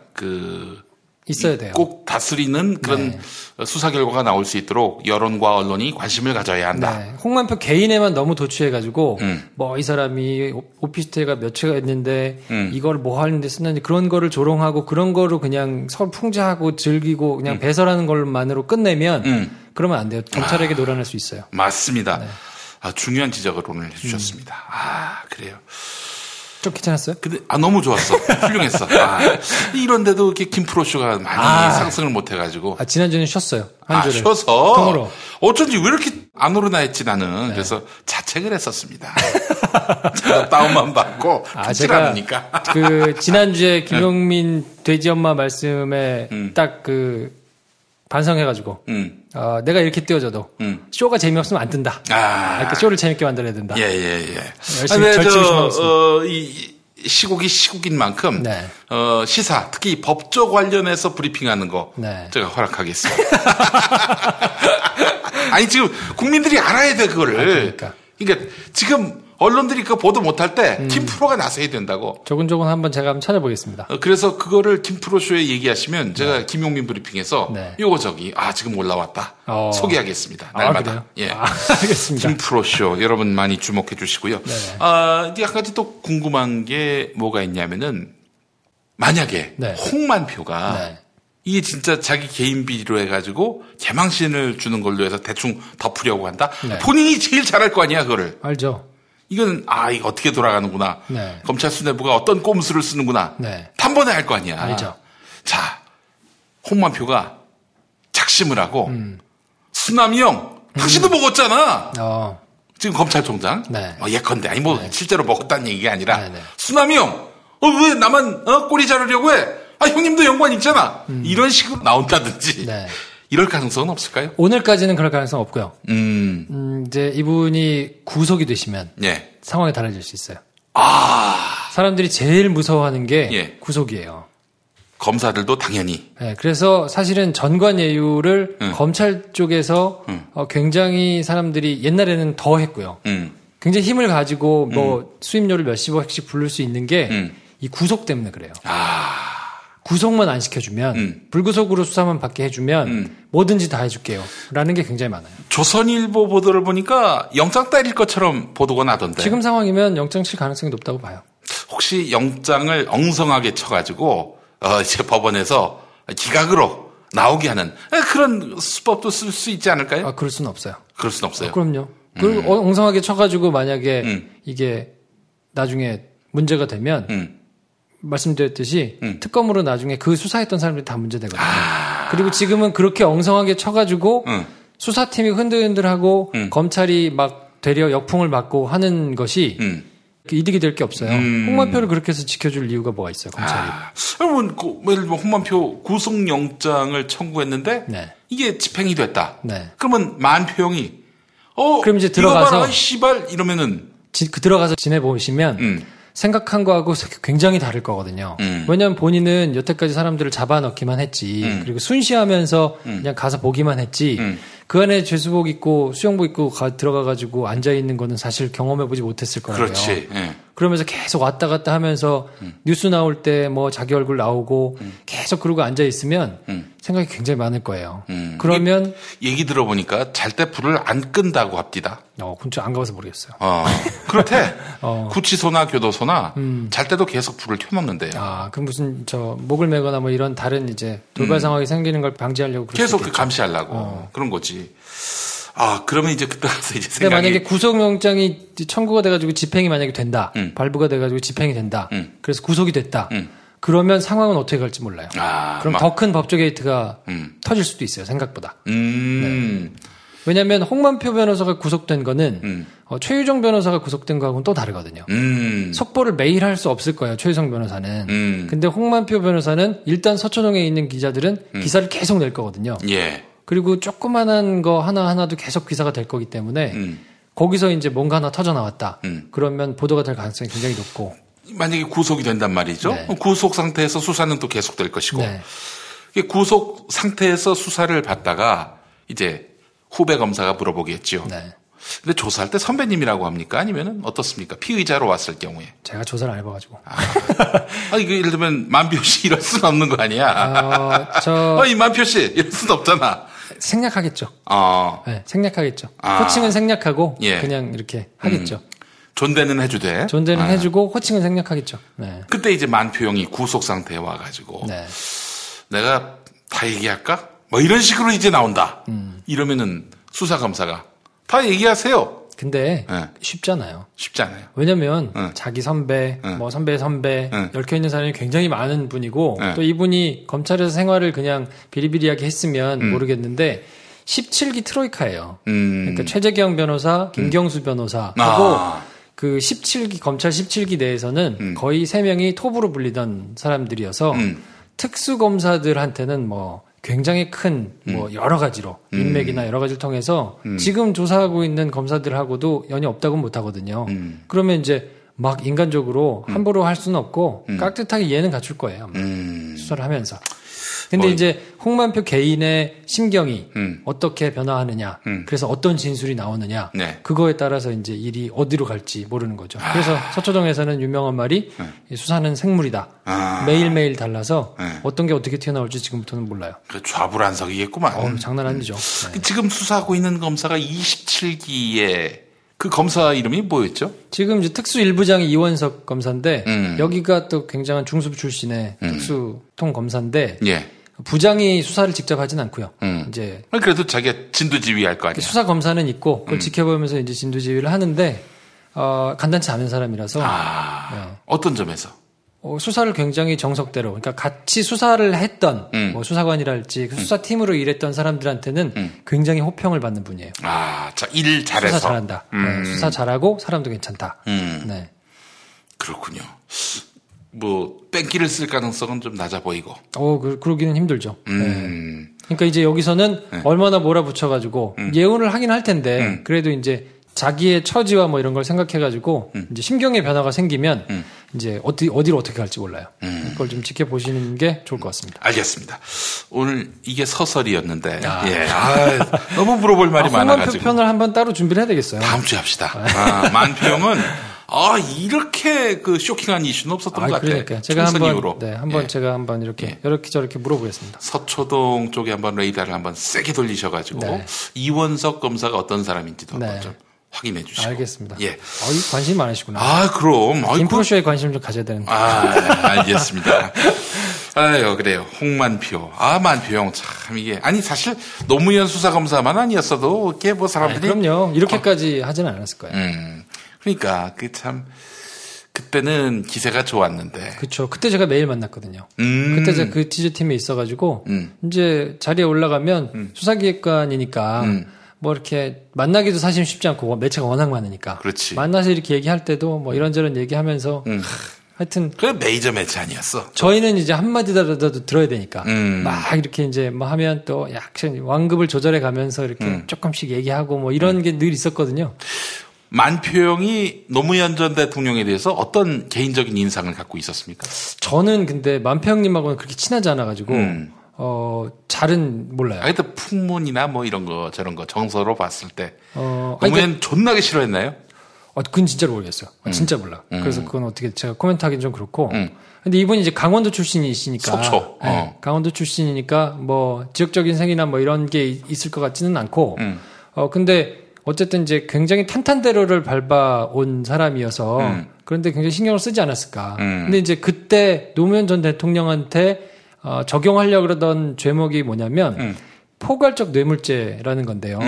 있어야 돼요. 꼭 다스리는 그런 수사 결과가 나올 수 있도록 여론과 언론이 관심을 가져야 한다. 네. 홍만표 개인에만 너무 도취해가지고 뭐 이 사람이 오피스텔가 몇 채가 있는데 이걸 뭐 하는데 쓰는지 그런 거를 조롱하고 그런 거로 그냥 서로 풍자하고 즐기고 그냥 배설하는 것만으로 끝내면 그러면 안 돼요. 검찰에게 놀아날 수 있어요. 맞습니다. 네. 중요한 지적을 오늘 해주셨습니다. 그래요. 좀 괜찮았어요? 근데 너무 좋았어. 훌륭했어. 이런데도 이렇게 김프로쇼가 많이 상승을 못 해가지고. 지난주에는 쉬었어요. 한 주를. 쉬어서. 통으로. 어쩐지 왜 이렇게 안 오르나 했지 나는. 네. 그래서 자책을 했었습니다. 제가 다운만 받고 듣질 제가 않으니까. 지난주에 김용민 돼지 엄마 말씀에 딱 반성해가지고 내가 이렇게 띄워줘도 쇼가 재미없으면 안 뜬다. 이렇게 쇼를 재밌게 만들어야 된다. 예. 열심히 심어봤습니다. 이 시국이 시국인 만큼 네. 시사 특히 법조 관련해서 브리핑하는 거 네. 제가 허락하겠습니다. 아니 지금 국민들이 알아야 돼 그거를. 그러니까 지금 언론들이 그거 보도 못할 때 김프로가 나서야 된다고. 조근조근 한번 제가 한번 찾아보겠습니다. 그래서 그거를 김프로쇼에 얘기하시면 제가 김용민 브리핑에서 요거 지금 올라왔다. 소개하겠습니다. 날마다. 그래요? 예. 알겠습니다. 김프로쇼 여러분 많이 주목해 주시고요. 네. 이제 한 가지 또 궁금한 게 뭐가 있냐면은 만약에 홍만표가 이게 진짜 자기 개인 비리로 해가지고 개망신을 주는 걸로 해서 대충 덮으려고 한다. 본인이 제일 잘할 거 아니야 그거를. 알죠. 이건 이거 어떻게 돌아가는구나. 검찰 수뇌부가 어떤 꼼수를 쓰는구나. 단번에 알 거 아니야. 알죠. 자, 홍만표가 작심을 하고 수남이 형 당신도 먹었잖아. 지금 검찰총장. 예컨대 실제로 먹었다는 얘기가 아니라 수남이 형 왜 나만 꼬리 자르려고 해? 형님도 연관 있잖아. 이런 식으로 나온다든지. 이럴 가능성은 없을까요? 오늘까지는 그럴 가능성 없고요. 이제 이분이 구속이 되시면 상황이 달라질 수 있어요. 사람들이 제일 무서워하는 게 구속이에요. 검사들도 당연히. 그래서 사실은 전관예우를 검찰 쪽에서 굉장히 사람들이 옛날에는 더 했고요. 굉장히 힘을 가지고 뭐 수임료를 몇십억씩 부를 수 있는 게 이 구속 때문에 그래요. 구속만 안 시켜주면 불구속으로 수사만 받게 해주면 뭐든지 다 해줄게요 라는 게 굉장히 많아요. 조선일보 보도를 보니까 영장 때릴 것처럼 보도가 나던데 지금 상황이면 영장 칠 가능성이 높다고 봐요. 혹시 영장을 엉성하게 쳐가지고 이제 법원에서 기각으로 나오게 하는 그런 수법도 쓸 수 있지 않을까요? 그럴 수는 없어요. 그럴 수는 없어요. 그럼요. 그리고 엉성하게 쳐가지고 만약에 이게 나중에 문제가 되면 말씀드렸듯이 특검으로 나중에 그 수사했던 사람들이 다 문제되거든요. 그리고 지금은 그렇게 엉성하게 쳐가지고 수사팀이 흔들흔들하고 검찰이 막 되려 역풍을 맞고 하는 것이 이득이 될 게 없어요. 홍만표를 그렇게 해서 지켜줄 이유가 뭐가 있어요, 검찰이. 여러분, 예를 들면 홍만표 구속영장을 청구했는데 이게 집행이 됐다. 그러면 만표형이 그럼 이제 들어가서 씨발 이러면은 들어가서 지내보시면 생각한 거하고 굉장히 다를 거거든요. 왜냐하면 본인은 여태까지 사람들을 잡아넣기만 했지. 그리고 순시하면서 그냥 가서 보기만 했지. 그 안에 제수복 입고 수영복 입고 들어가가지고 앉아있는 거는 사실 경험해보지 못했을 거라고요. 그렇지. 예. 그러면서 계속 왔다 갔다 하면서 뉴스 나올 때 뭐 자기 얼굴 나오고 계속 그러고 앉아있으면 생각이 굉장히 많을 거예요. 그러면 얘기 들어보니까 잘 때 불을 안 끈다고 합디다. 군청 안 가봐서 모르겠어요. 그렇대. 구치소나 교도소나 잘 때도 계속 불을 켜놓는데요. 그 무슨 목을 매거나 뭐 이런 다른 이제 돌발 상황이 생기는 걸 방지하려고 계속 감시하려고 그런 거지. 그러면 이제 그때 가서 이제 근데 만약에 구속영장이 청구가 돼가지고 집행이 만약에 된다. 발부가 돼가지고 집행이 된다. 그래서 구속이 됐다. 그러면 상황은 어떻게 갈지 몰라요. 그럼 더 큰 법조 게이트가 터질 수도 있어요. 생각보다. 네. 왜냐하면 홍만표 변호사가 구속된 거는 최유정 변호사가 구속된 거하고는 또 다르거든요. 속보를 매일 할 수 없을 거예요. 최유정 변호사는. 근데 홍만표 변호사는 일단 서초동에 있는 기자들은 기사를 계속 낼 거거든요. 예. 그리고 조그만한 거 하나하나도 계속 기사가 될 거기 때문에 거기서 이제 뭔가 하나 터져 나왔다. 그러면 보도가 될 가능성이 굉장히 높고. 만약에 구속이 된단 말이죠. 네. 구속 상태에서 수사는 또 계속될 것이고. 네. 구속 상태에서 수사를 받다가 이제 후배 검사가 물어보겠죠. 네. 근데 조사할 때 선배님이라고 합니까? 아니면은 어떻습니까? 피의자로 왔을 경우에. 제가 조사를 안 해봐가지고. 이거 예를 들면 만표 씨 이럴 수는 없는 거 아니야? 이 만표 씨 이럴 수는 없잖아. 생략하겠죠. 네, 생략하겠죠. 호칭은 생략하고 예. 그냥 이렇게 하겠죠. 존대는 해주되. 존대는 해주고 호칭은 생략하겠죠. 네. 그때 이제 만표형이 구속 상태에 와가지고 네. 내가 다 얘기할까? 뭐 이런 식으로 이제 나온다. 이러면은 수사검사가 다 얘기하세요. 근데 쉽잖아요. 쉽지 않아요. 왜냐면 자기 선배, 뭐 선배의 선배 얽혀있는 사람이 굉장히 많은 분이고 또 이분이 검찰에서 생활을 그냥 비리비리하게 했으면 모르겠는데 17기 트로이카예요. 그러니까 최재경 변호사, 김경수 변호사하고 그 17기 검찰 17기 내에서는 거의 3명이 톱으로 불리던 사람들이어서 특수검사들한테는 뭐 굉장히 큰 뭐 여러 가지로 인맥이나 여러 가지를 통해서 지금 조사하고 있는 검사들하고도 연이 없다고는 못하거든요. 그러면 이제 막 인간적으로 함부로 할 수는 없고 깍듯하게 이해는 갖출 거예요. 수사를 하면서. 근데 이제 홍만표 개인의 심경이 어떻게 변화하느냐, 그래서 어떤 진술이 나오느냐, 네. 그거에 따라서 이제 일이 어디로 갈지 모르는 거죠. 그래서 서초동에서는 유명한 말이 수사는 생물이다. 매일매일 달라서 어떤 게 어떻게 튀어나올지 지금부터는 몰라요. 좌불안석이겠구만. 장난 아니죠. 네. 지금 수사하고 있는 검사가 27기에 그 검사 이름이 뭐였죠? 지금 이제 특수 1부장이 이원석 검사인데 여기가 또 굉장한 중수부 출신의 특수통 검사인데 예. 부장이 수사를 직접 하진 않고요. 이제 그래도 자기가 진두지휘할 거 아니야. 수사 검사는 있고 그걸 지켜보면서 이제 진두지휘를 하는데 간단치 않은 사람이라서 네. 어떤 점에서? 수사를 굉장히 정석대로, 그러니까 같이 수사를 했던 뭐 수사관이랄지 그 수사팀으로 일했던 사람들한테는 굉장히 호평을 받는 분이에요. 일 잘해서 수사 잘한다. 네, 수사 잘하고 사람도 괜찮다. 네. 그렇군요. 뭐 뺑기를 쓸 가능성은 좀 낮아 보이고. 그러기는 힘들죠. 네. 그러니까 이제 여기서는 얼마나 몰아붙여가지고 예언을 하긴 할 텐데 그래도 이제 자기의 처지와 뭐 이런 걸 생각해가지고 이제 심경의 변화가 생기면 이제 어디로 어떻게 갈지 몰라요. 그걸 좀 지켜보시는 게 좋을 것 같습니다. 알겠습니다. 오늘 이게 서설이었는데 너무 물어볼 말이 많아가지고. 홍만표 편을 한번 따로 준비를 해야 되겠어요. 다음 주에 합시다. 만표형은 이렇게 그 쇼킹한 이슈는 없었던 것 같아요. 그러니까 제가 제가 한번 이렇게 저렇게 물어보겠습니다. 서초동 쪽에 한번 레이더를 한번 세게 돌리셔가지고 이원석 검사가 어떤 사람인지도 한번 좀 확인해 주시고. 알겠습니다. 예. 관심이 많으시구나. 그럼. 김프로쇼에 관심 좀 가져야 되는데. 알겠습니다. 그래요. 홍만표. 만표형 참 이게. 사실 노무현 수사검사만 아니었어도 이게 뭐 사람들이. 그럼요. 이렇게까지 하지는 않았을 거예요. 그러니까 그때는 기세가 좋았는데. 그렇죠. 그때 제가 매일 만났거든요. 그때 제가 그 취재팀에 있어가지고 이제 자리에 올라가면 수사기획관이니까 뭐 이렇게 만나기도 사실 쉽지 않고 매체가 워낙 많으니까. 그렇지. 만나서 이렇게 얘기할 때도 뭐 이런저런 얘기하면서 하여튼 그 메이저 매체 아니었어. 저희는 이제 한마디라도 들어야 되니까 막 이렇게 이제 뭐 하면 또 약간 완급을 조절해 가면서 이렇게 조금씩 얘기하고 뭐 이런 게 늘 있었거든요. 만표형이 노무현 전 대통령에 대해서 어떤 개인적인 인상을 갖고 있었습니까? 저는 근데 만표형님하고는 그렇게 친하지 않아가지고 잘은 몰라요. 하여튼 풍문이나 뭐 이런 거 저런 거 정서로 봤을 때 노무현 존나게 싫어했나요? 그건 진짜로 모르겠어요. 진짜 몰라. 그래서 그건 어떻게 제가 코멘트하기는 좀 그렇고. 근데 이분이 이제 강원도 출신이시니까. 속초. 네, 강원도 출신이니까 뭐 지역적인 생이나 뭐 이런 게 있을 것 같지는 않고. 근데 어쨌든 이제 굉장히 탄탄대로를 밟아온 사람이어서 그런데 굉장히 신경을 쓰지 않았을까. 근데 이제 그때 노무현 전 대통령한테 적용하려고 그러던 죄목이 뭐냐면 포괄적 뇌물죄라는 건데요.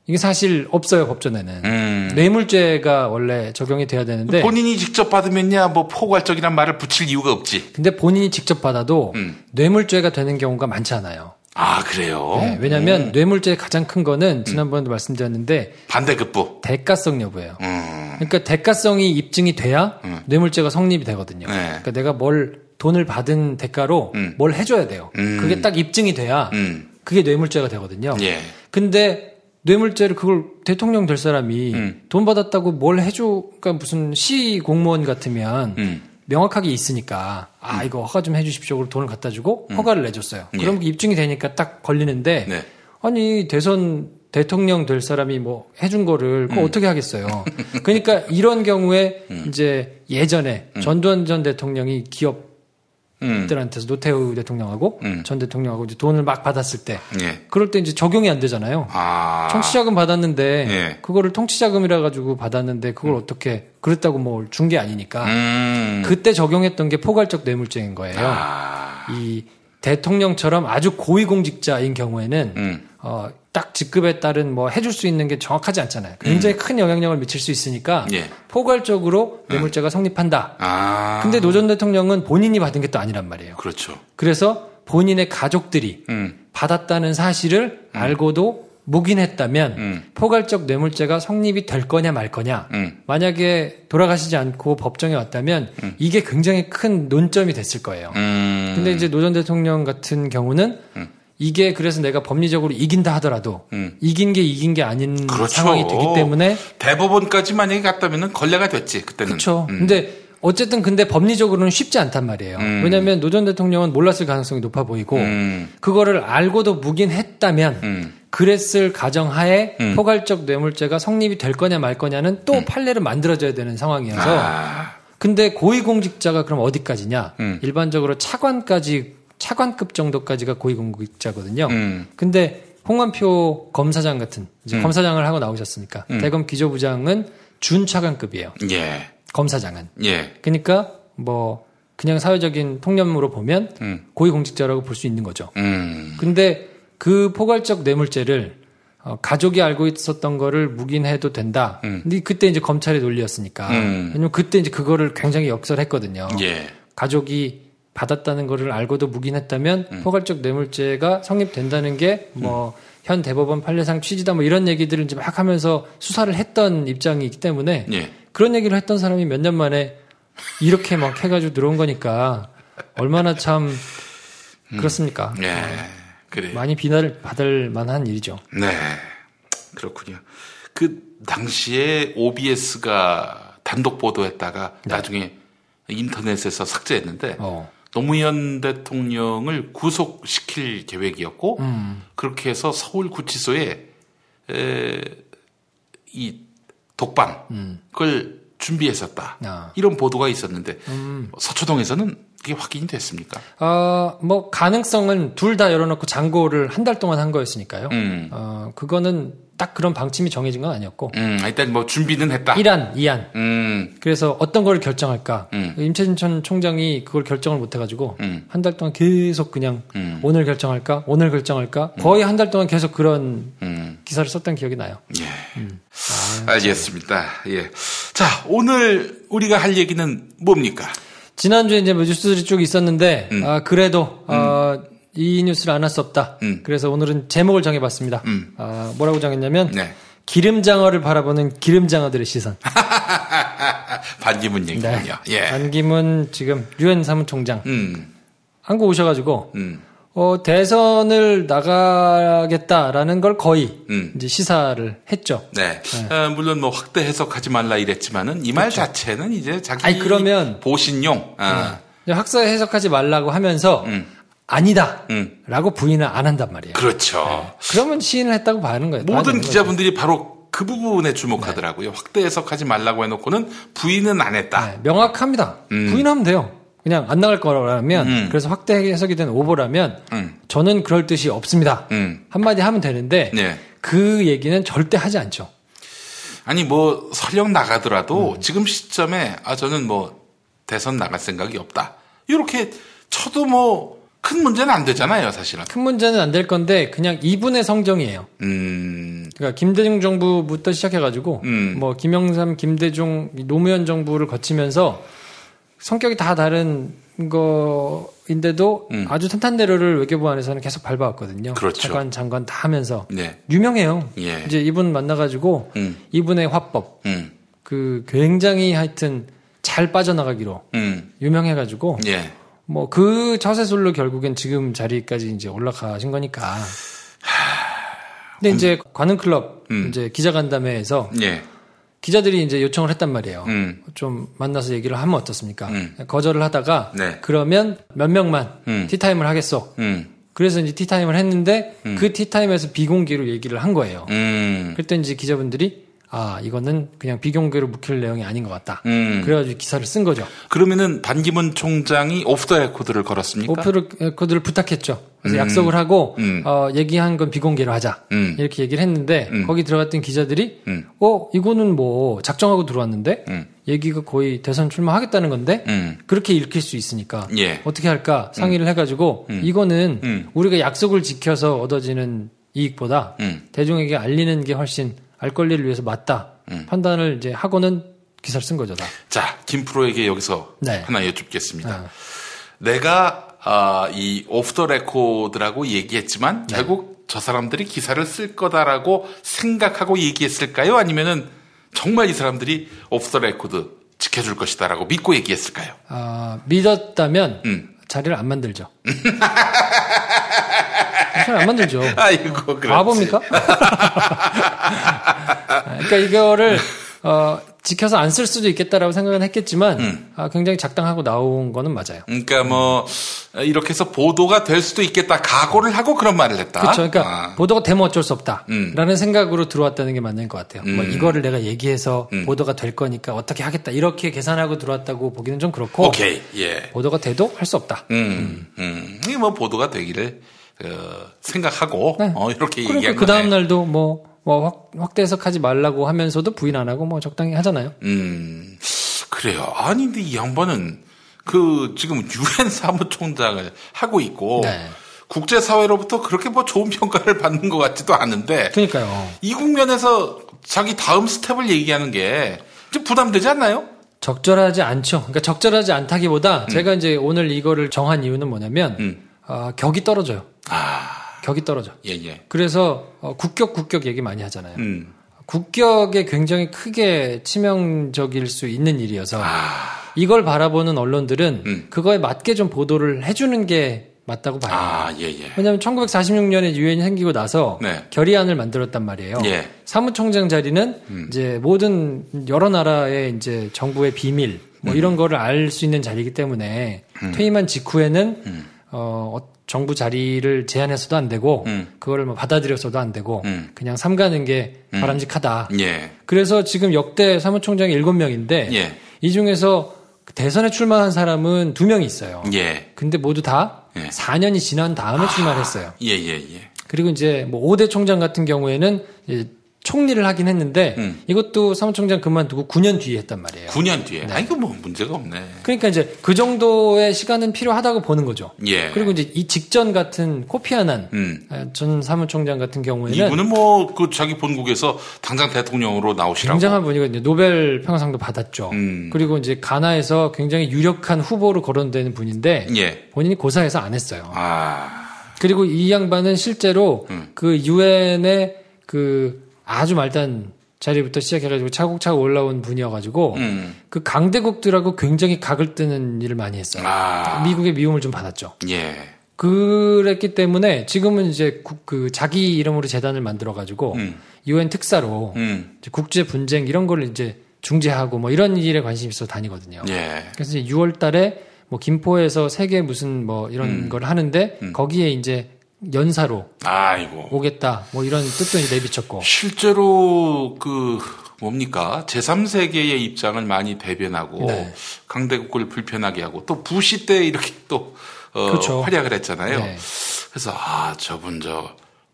이게 사실 없어요, 법전에는. 뇌물죄가 원래 적용이 돼야 되는데. 본인이 직접 받으면야 뭐 포괄적이란 말을 붙일 이유가 없지. 근데 본인이 직접 받아도 뇌물죄가 되는 경우가 많지 않아요. 아, 그래요? 네, 왜냐면 뇌물죄의 가장 큰 거는 지난번에도 말씀드렸는데. 반대급부. 대가성 여부예요. 그러니까 대가성이 입증이 돼야 뇌물죄가 성립이 되거든요. 네. 그러니까 내가 돈을 받은 대가로 뭘 해줘야 돼요. 그게 딱 입증이 돼야 그게 뇌물죄가 되거든요. 예. 근데 뇌물죄를 그걸 대통령 될 사람이 돈 받았다고 뭘 해줘, 그러니까 무슨 시 공무원 같으면 명확하게 있으니까 이거 허가 좀 해주십시오. 그리고 돈을 갖다 주고 허가를 내줬어요. 그럼 입증이 되니까 딱 걸리는데 네. 아니 대통령 될 사람이 뭐 해준 거를 그거 어떻게 하겠어요. 그러니까 이런 경우에 이제 예전에 전두환 전 대통령이 기업들한테서 노태우 대통령하고 전 대통령하고 이제 돈을 막 받았을 때 예. 그럴 때 이제 적용이 안 되잖아요. 통치자금 받았는데 예. 그거를 통치자금이라 가지고 받았는데 그걸 어떻게 그랬다고 뭐 준 게 아니니까 그때 적용했던 게 포괄적 뇌물죄인 거예요. 이 대통령처럼 아주 고위공직자인 경우에는 딱 직급에 따른 뭐 해줄 수 있는 게 정확하지 않잖아요. 굉장히 큰 영향력을 미칠 수 있으니까 예. 포괄적으로 뇌물죄가 성립한다. 근데 노 전 대통령은 본인이 받은 게 또 아니란 말이에요. 그렇죠. 그래서 본인의 가족들이 받았다는 사실을 알고도 묵인했다면 포괄적 뇌물죄가 성립이 될 거냐 말 거냐. 만약에 돌아가시지 않고 법정에 왔다면 이게 굉장히 큰 논점이 됐을 거예요. 근데 이제 노 전 대통령 같은 경우는 이게 그래서 내가 법리적으로 이긴다 하더라도 이긴 게 아닌 그렇죠. 상황이 되기 때문에 대법원까지 만약에 갔다면은 걸레가 됐지 그때는. 그렇죠. 근데 어쨌든 법리적으로는 쉽지 않단 말이에요. 왜냐하면 노 전 대통령은 몰랐을 가능성이 높아 보이고 그거를 알고도 묵인했다면 그랬을 가정하에 포괄적 뇌물죄가 성립이 될 거냐 말 거냐는 또 판례를 만들어줘야 되는 상황이어서 근데 고위공직자가 그럼 어디까지냐? 일반적으로 차관급 정도까지가 고위공직자거든요. 근데 홍만표 검사장 같은 이제 검사장을 하고 나오셨으니까 대검 기조부장은 준차관급이에요. 예. 검사장은. 예. 그러니까 뭐 그냥 사회적인 통념으로 보면 고위공직자라고 볼 수 있는 거죠. 근데 그 포괄적 뇌물죄를 가족이 알고 있었던 거를 묵인해도 된다. 근데 그때 이제 검찰의 논리였으니까. 왜냐면 그때 이제 그거를 굉장히 역설했거든요. 예. 가족이 받았다는 거를 알고도 묵인했다면 포괄적 뇌물죄가 성립된다는 게 뭐 현 대법원 판례상 취지다 뭐 이런 얘기들을 이제 막 하면서 수사를 했던 입장이기 때문에 예. 그런 얘기를 했던 사람이 몇 년 만에 이렇게 막 해가지고 들어온 거니까 얼마나 참 그렇습니까? 예. 그래. 많이 비난을 받을 만한 일이죠. 네. 그렇군요. 그 당시에 OBS가 단독 보도했다가 나중에 인터넷에서 삭제했는데 노무현 대통령을 구속시킬 계획이었고 그렇게 해서 서울구치소에 이 독방 그걸 준비했었다. 이런 보도가 있었는데 서초동에서는 그게 확인이 됐습니까? 뭐 가능성은 둘 다 열어놓고 장고를 한 달 동안 한 거였으니까요. 그거는 딱 그런 방침이 정해진 건 아니었고. 일단 뭐 준비는 했다. 1안, 2안. 그래서 어떤 걸 결정할까? 임채진 전 총장이 그걸 결정을 못 해가지고 한 달 동안 계속 그냥 오늘 결정할까? 오늘 결정할까? 거의 한 달 동안 계속 그런 기사를 썼던 기억이 나요. 예. 알겠습니다. 예. 자, 오늘 우리가 할 얘기는 뭡니까? 지난주에 이제 뉴스들이 쭉 있었는데, 그래도, 이 뉴스를 안 할 수 없다. 그래서 오늘은 제목을 정해봤습니다. 뭐라고 정했냐면, 네. 기름장어를 바라보는 기름장어들의 시선. 반기문 얘기군요. 네. 예. 반기문 지금 유엔 사무총장. 한국 오셔가지고, 대선을 나가겠다라는 걸 거의 이제 시사를 했죠. 네. 물론 뭐 확대 해석하지 말라 이랬지만은 이 말 자체는 이제 자기 그러면 보신용. 학사 해석하지 말라고 하면서 아니다. 라고 부인을 안 한단 말이에요. 그렇죠. 네. 그러면 시인을 했다고 봐는 거예요. 모든 기자분들이 바로 그 부분에 주목하더라고요. 네. 확대 해석하지 말라고 해놓고는 부인은 안 했다. 네, 명확합니다. 부인하면 돼요. 그냥 안 나갈 거라면 그래서 확대 해석이 된 오보라면 저는 그럴 뜻이 없습니다. 한마디 하면 되는데 네. 그 얘기는 절대 하지 않죠. 아니 뭐 설령 나가더라도 지금 시점에 저는 뭐 대선 나갈 생각이 없다. 이렇게 쳐도 뭐 큰 문제는 안 되잖아요, 사실은. 큰 문제는 안 될 건데 그냥 이분의 성정이에요. 그러니까 김대중 정부부터 시작해가지고 뭐 김영삼, 김대중, 노무현 정부를 거치면서 성격이 다 다른 거인데도 아주 탄탄대로를 외교부 안에서는 계속 밟아왔거든요. 그렇죠. 차관, 장관 다 하면서 네. 유명해요. 예. 이제 이분 만나가지고 이분의 화법, 그 굉장히 하여튼 잘 빠져나가기로 유명해가지고. 예. 뭐 그 처세술로 결국엔 지금 자리까지 이제 올라가신 거니까. 근데 이제 관훈클럽 이제 기자간담회에서 예. 기자들이 이제 요청을 했단 말이에요. 좀 만나서 얘기를 하면 어떻습니까? 거절을 하다가 네. 그러면 몇 명만 티타임을 하겠어. 그래서 이제 티타임을 했는데 그 티타임에서 비공개로 얘기를 한 거예요. 그때 이제 기자분들이 이거는 그냥 비공개로 묵힐 내용이 아닌 것 같다. 그래가지고 기사를 쓴 거죠. 그러면은 반기문 총장이 오프 더 레코드를 걸었습니까? 오프 더 레코드를 부탁했죠. 그래서 약속을 하고 얘기한 건 비공개로 하자. 이렇게 얘기를 했는데 거기 들어갔던 기자들이 이거는 뭐 작정하고 들어왔는데 얘기가 거의 대선 출마하겠다는 건데 그렇게 읽힐 수 있으니까 예. 어떻게 할까 상의를 해가지고 이거는 우리가 약속을 지켜서 얻어지는 이익보다 대중에게 알리는 게 훨씬 알 권리를 위해서 맞다 판단을 이제 하고는 기사를 쓴 거죠. 자, 김프로에게 여기서 네. 하나 여쭙겠습니다. 내가 이 오프 더 레코드라고 얘기했지만 결국 저 사람들이 기사를 쓸 거다라고 생각하고 얘기했을까요? 아니면은 정말 이 사람들이 오프 더 레코드 지켜줄 것이다라고 믿고 얘기했을까요? 믿었다면 자리를 안 만들죠. 잘 안 만들죠. 아이고, 그렇지. 바보입니까? 그러니까 이거를 지켜서 안 쓸 수도 있겠다라고 생각은 했겠지만 굉장히 작당하고 나온 거는 맞아요. 그러니까 뭐 이렇게 해서 보도가 될 수도 있겠다 각오를 하고 그런 말을 했다. 그렇죠. 그러니까 보도가 되면 어쩔 수 없다라는 생각으로 들어왔다는 게 맞는 것 같아요. 뭐 이거를 내가 얘기해서 보도가 될 거니까 어떻게 하겠다 이렇게 계산하고 들어왔다고 보기는 좀 그렇고. 오케이. 예. 보도가 돼도 할 수 없다. 이게 뭐 보도가 되기를 생각하고 네. 이렇게 그러니까 얘기한 그 다음 날도 뭐 확대 해석하지 말라고 하면서도 부인 안 하고 뭐 적당히 하잖아요. 그래요. 아니 근데 이 양반은 지금 유엔 사무총장을 하고 있고 네. 국제사회로부터 그렇게 뭐 좋은 평가를 받는 것 같지도 않은데. 그러니까요. 이 국면에서 자기 다음 스텝을 얘기하는 게 좀 부담되지 않나요? 적절하지 않죠. 그러니까 적절하지 않다기보다 제가 이제 오늘 이거를 정한 이유는 뭐냐면 격이 떨어져요. 격이 떨어져. 예. 그래서 국격 얘기 많이 하잖아요. 국격에 굉장히 크게 치명적일 수 있는 일이어서 이걸 바라보는 언론들은 그거에 맞게 좀 보도를 해주는 게 맞다고 봐요. 예. 왜냐하면 1946년에 유엔이 생기고 나서 네. 결의안을 만들었단 말이에요. 예. 사무총장 자리는 이제 모든 여러 나라의 이제 정부의 비밀 뭐 이런 거를 알 수 있는 자리이기 때문에 퇴임한 직후에는 정부 자리를 제한해서도 안 되고 그거를 뭐 받아들여서도 안 되고 그냥 삼가는 게 바람직하다. 예. 그래서 지금 역대 사무총장이 7명인데 예. 이 중에서 대선에 출마한 사람은 2명이 있어요. 예. 근데 모두 다 예. 4년이 지난 다음에 출마를 했어요. 예. 그리고 이제 뭐 5대 총장 같은 경우에는 이제 총리를 하긴 했는데 이것도 사무총장 그만두고 9년 뒤에 했단 말이에요. 9년 뒤에. 네. 이거 뭐 문제가 없네. 그러니까 이제 그 정도의 시간은 필요하다고 보는 거죠. 예. 그리고 이제 이 직전 같은 코피아난 전 사무총장 같은 경우에는 이분은 뭐 자기 본국에서 당장 대통령으로 나오시라고. 굉장한 분이거든요. 노벨 평화상도 받았죠. 그리고 이제 가나에서 굉장히 유력한 후보로 거론되는 분인데 예. 본인이 고사해서 안 했어요. 그리고 이 양반은 실제로 그 유엔의 아주 말단 자리부터 시작해가지고 차곡차곡 올라온 분이어가지고 그 강대국들하고 굉장히 각을 뜨는 일을 많이 했어요. 미국의 미움을 좀 받았죠. 예. 그랬기 때문에 지금은 이제 자기 이름으로 재단을 만들어가지고 유엔 특사로 국제 분쟁 이런 걸 이제 중재하고 뭐 이런 일에 관심이 있어 다니거든요. 예. 그래서 이제 6월달에 뭐 김포에서 세계 무슨 뭐 이런 걸 하는데 거기에 이제 연사로 아이고. 오겠다 뭐 이런 뜻도 이제 내비쳤고 실제로 뭡니까? 제3세계의 입장을 많이 대변하고 네. 강대국을 불편하게 하고 또 부시 때 이렇게 또 그렇죠. 활약을 했잖아요. 네. 그래서 저분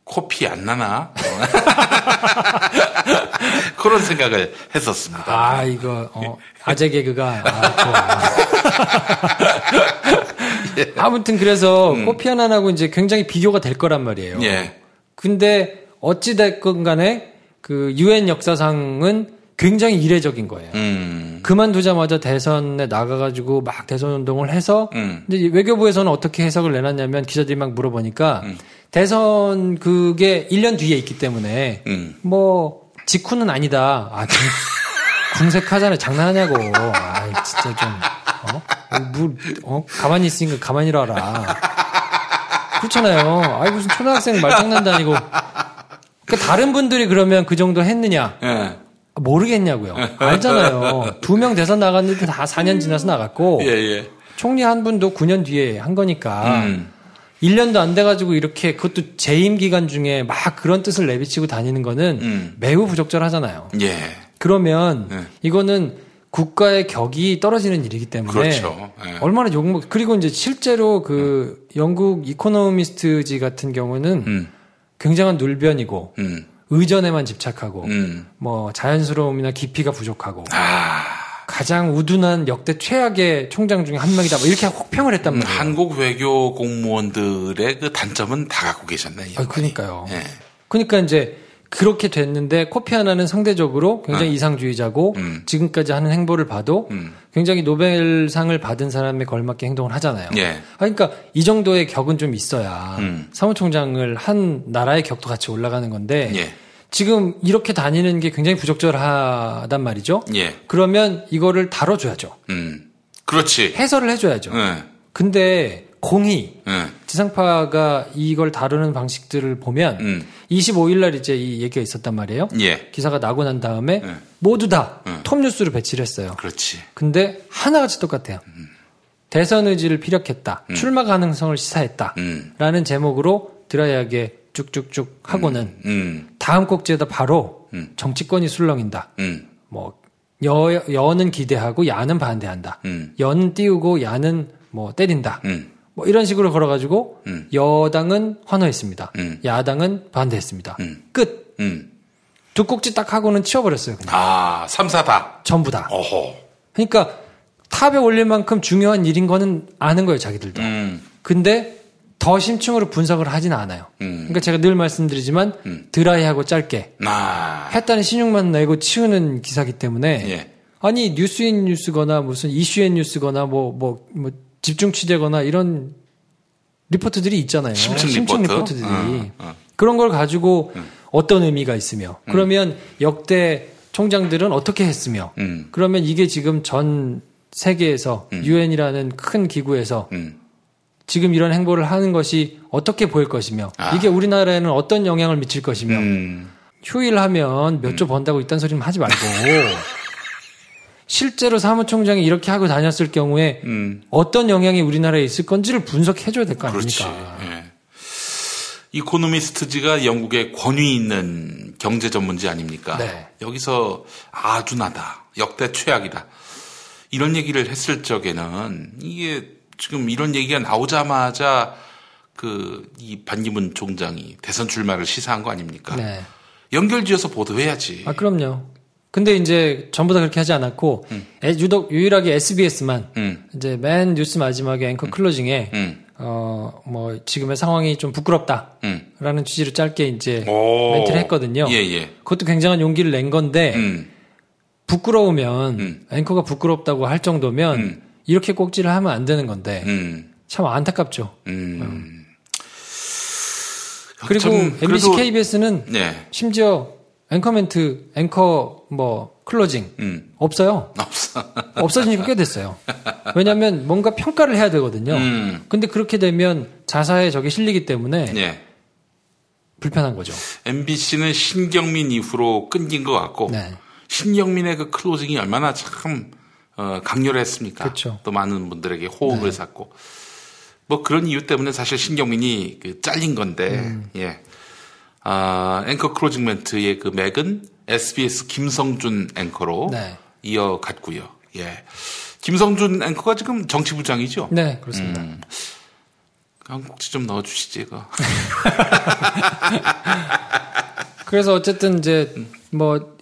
코피 안 나나? 그런 생각을 했었습니다. 이거 아재 개그가 좋아. 예. 아무튼 그래서 코피 하나하고 이제 굉장히 비교가 될 거란 말이에요. 예. 근데 어찌 됐건 간에 그 유엔 역사상은 굉장히 이례적인 거예요. 그만두자마자 대선에 나가가지고 막 대선 운동을 해서 이제 외교부에서는 어떻게 해석을 내놨냐면 기자들이 막 물어보니까 대선 그게 1년 뒤에 있기 때문에 뭐 직후는 아니다. 궁색하잖아요. 장난하냐고. 진짜 좀 가만히 있으니까 가만히 일어라. 그렇잖아요. 무슨 초등학생 말장난도 아니고. 그러니까 다른 분들이 그러면 그 정도 했느냐? 예. 모르겠냐고요. 알잖아요. 2명 대선 나갔는데 다 4년 지나서 나갔고 예. 총리 한 분도 9년 뒤에 한 거니까 1년도 안 돼가지고 이렇게 그것도 재임 기간 중에 막 그런 뜻을 내비치고 다니는 거는 매우 부적절하잖아요. 예. 그러면 이거는 국가의 격이 떨어지는 일이기 때문에 그렇죠. 예. 얼마나 그리고 이제 실제로 그 영국 이코노미스트지 같은 경우는 굉장한 눌변이고 의전에만 집착하고 뭐 자연스러움이나 깊이가 부족하고 가장 우둔한 역대 최악의 총장 중에 한 명이다. 뭐 이렇게 혹평을 했단 말이에요. 한국 외교 공무원들의 그 단점은 다 갖고 계셨네요. 그러니까요. 예. 그러니까 이제 그렇게 됐는데 코피 하나는 상대적으로 굉장히 이상주의자고 지금까지 하는 행보를 봐도 굉장히 노벨상을 받은 사람에 걸맞게 행동을 하잖아요. 예. 그러니까 이 정도의 격은 좀 있어야 사무총장을 한 나라의 격도 같이 올라가는 건데 예. 지금 이렇게 다니는 게 굉장히 부적절하단 말이죠. 예. 그러면 이거를 다뤄줘야죠. 그렇지. 해설을 해줘야죠. 예. 근데 공이 예. 지상파가 이걸 다루는 방식들을 보면 25일 날 이제 이 얘기가 있었단 말이에요. 예. 기사가 나고 난 다음에 모두 다 톱뉴스로 배치를 했어요. 그렇지. 근데 하나같이 똑같아요. 대선 의지를 피력했다. 출마 가능성을 시사했다. 라는 제목으로 드라이하게 쭉쭉쭉 하고는 다음 꼭지에다 바로 정치권이 술렁인다. 뭐 여는 기대하고 야는 반대한다. 여는 띄우고 야는 뭐 때린다. 뭐 이런 식으로 걸어가지고 여당은 환호했습니다. 야당은 반대했습니다. 끝. 두 꼭지 딱 하고는 치워버렸어요. 그냥. 3, 4다. 전부 다. 어허. 그러니까 탑에 올릴 만큼 중요한 일인 거는 아는 거예요, 자기들도. 근데 더 심층으로 분석을 하지는 않아요. 그러니까 제가 늘 말씀드리지만 드라이하고 짧게 했다는 신용만 내고 치우는 기사기 때문에 예. 아니 뉴스인 뉴스거나 무슨 이슈인 뉴스거나 뭐 집중 취재거나 이런 리포트들이 있잖아요. 심층 리포트들이 그런 걸 가지고 어떤 의미가 있으며 그러면 역대 총장들은 어떻게 했으며 그러면 이게 지금 전 세계에서 유엔이라는 큰 기구에서 지금 이런 행보를 하는 것이 어떻게 보일 것이며 이게 우리나라에는 어떤 영향을 미칠 것이며 휴일하면 몇 조 번다고 이딴 소리는 하지 말고 실제로 사무총장이 이렇게 하고 다녔을 경우에 어떤 영향이 우리나라에 있을 건지를 분석해줘야 될 거 아닙니까? 예. 이코노미스트지가 영국의 권위 있는 경제 전문지 아닙니까? 네. 여기서 아주 나다. 역대 최악이다. 이런 얘기를 했을 적에는 이게 지금 이런 얘기가 나오자마자 이 반기문 총장이 대선 출마를 시사한 거 아닙니까? 네. 연결지어서 보도해야지. 그럼요. 근데 이제 전부 다 그렇게 하지 않았고 유독 유일하게 SBS만 이제 맨 뉴스 마지막에 앵커 클로징에 뭐 지금의 상황이 좀 부끄럽다라는 취지로 짧게 이제 멘트를 했거든요. 예. 그것도 굉장한 용기를 낸 건데 부끄러우면 앵커가 부끄럽다고 할 정도면 이렇게 꼭지를 하면 안 되는 건데 참 안타깝죠. 그리고 MBC, KBS는 네. 심지어 앵커 뭐 클로징 없어요. 없어진 지가 꽤 됐어요. 왜냐하면 뭔가 평가를 해야 되거든요. 근데 그렇게 되면 자사에 저게 실리기 때문에 네. 불편한 거죠. MBC는 신경민 이후로 끊긴 것 같고 네. 신경민의 그 클로징이 얼마나 참 강요를 했습니까? 그쵸. 또 많은 분들에게 호응을 샀고 뭐 그런 이유 때문에 사실 신경민이 잘린 건데 예. 앵커 클로징 멘트의 그 맥은 SBS 김성준 앵커로 이어갔고요. 예. 김성준 앵커가 지금 정치부장이죠? 네, 그렇습니다. 한국지 좀 넣어주시지, 이거. 그래서 어쨌든 이제 뭐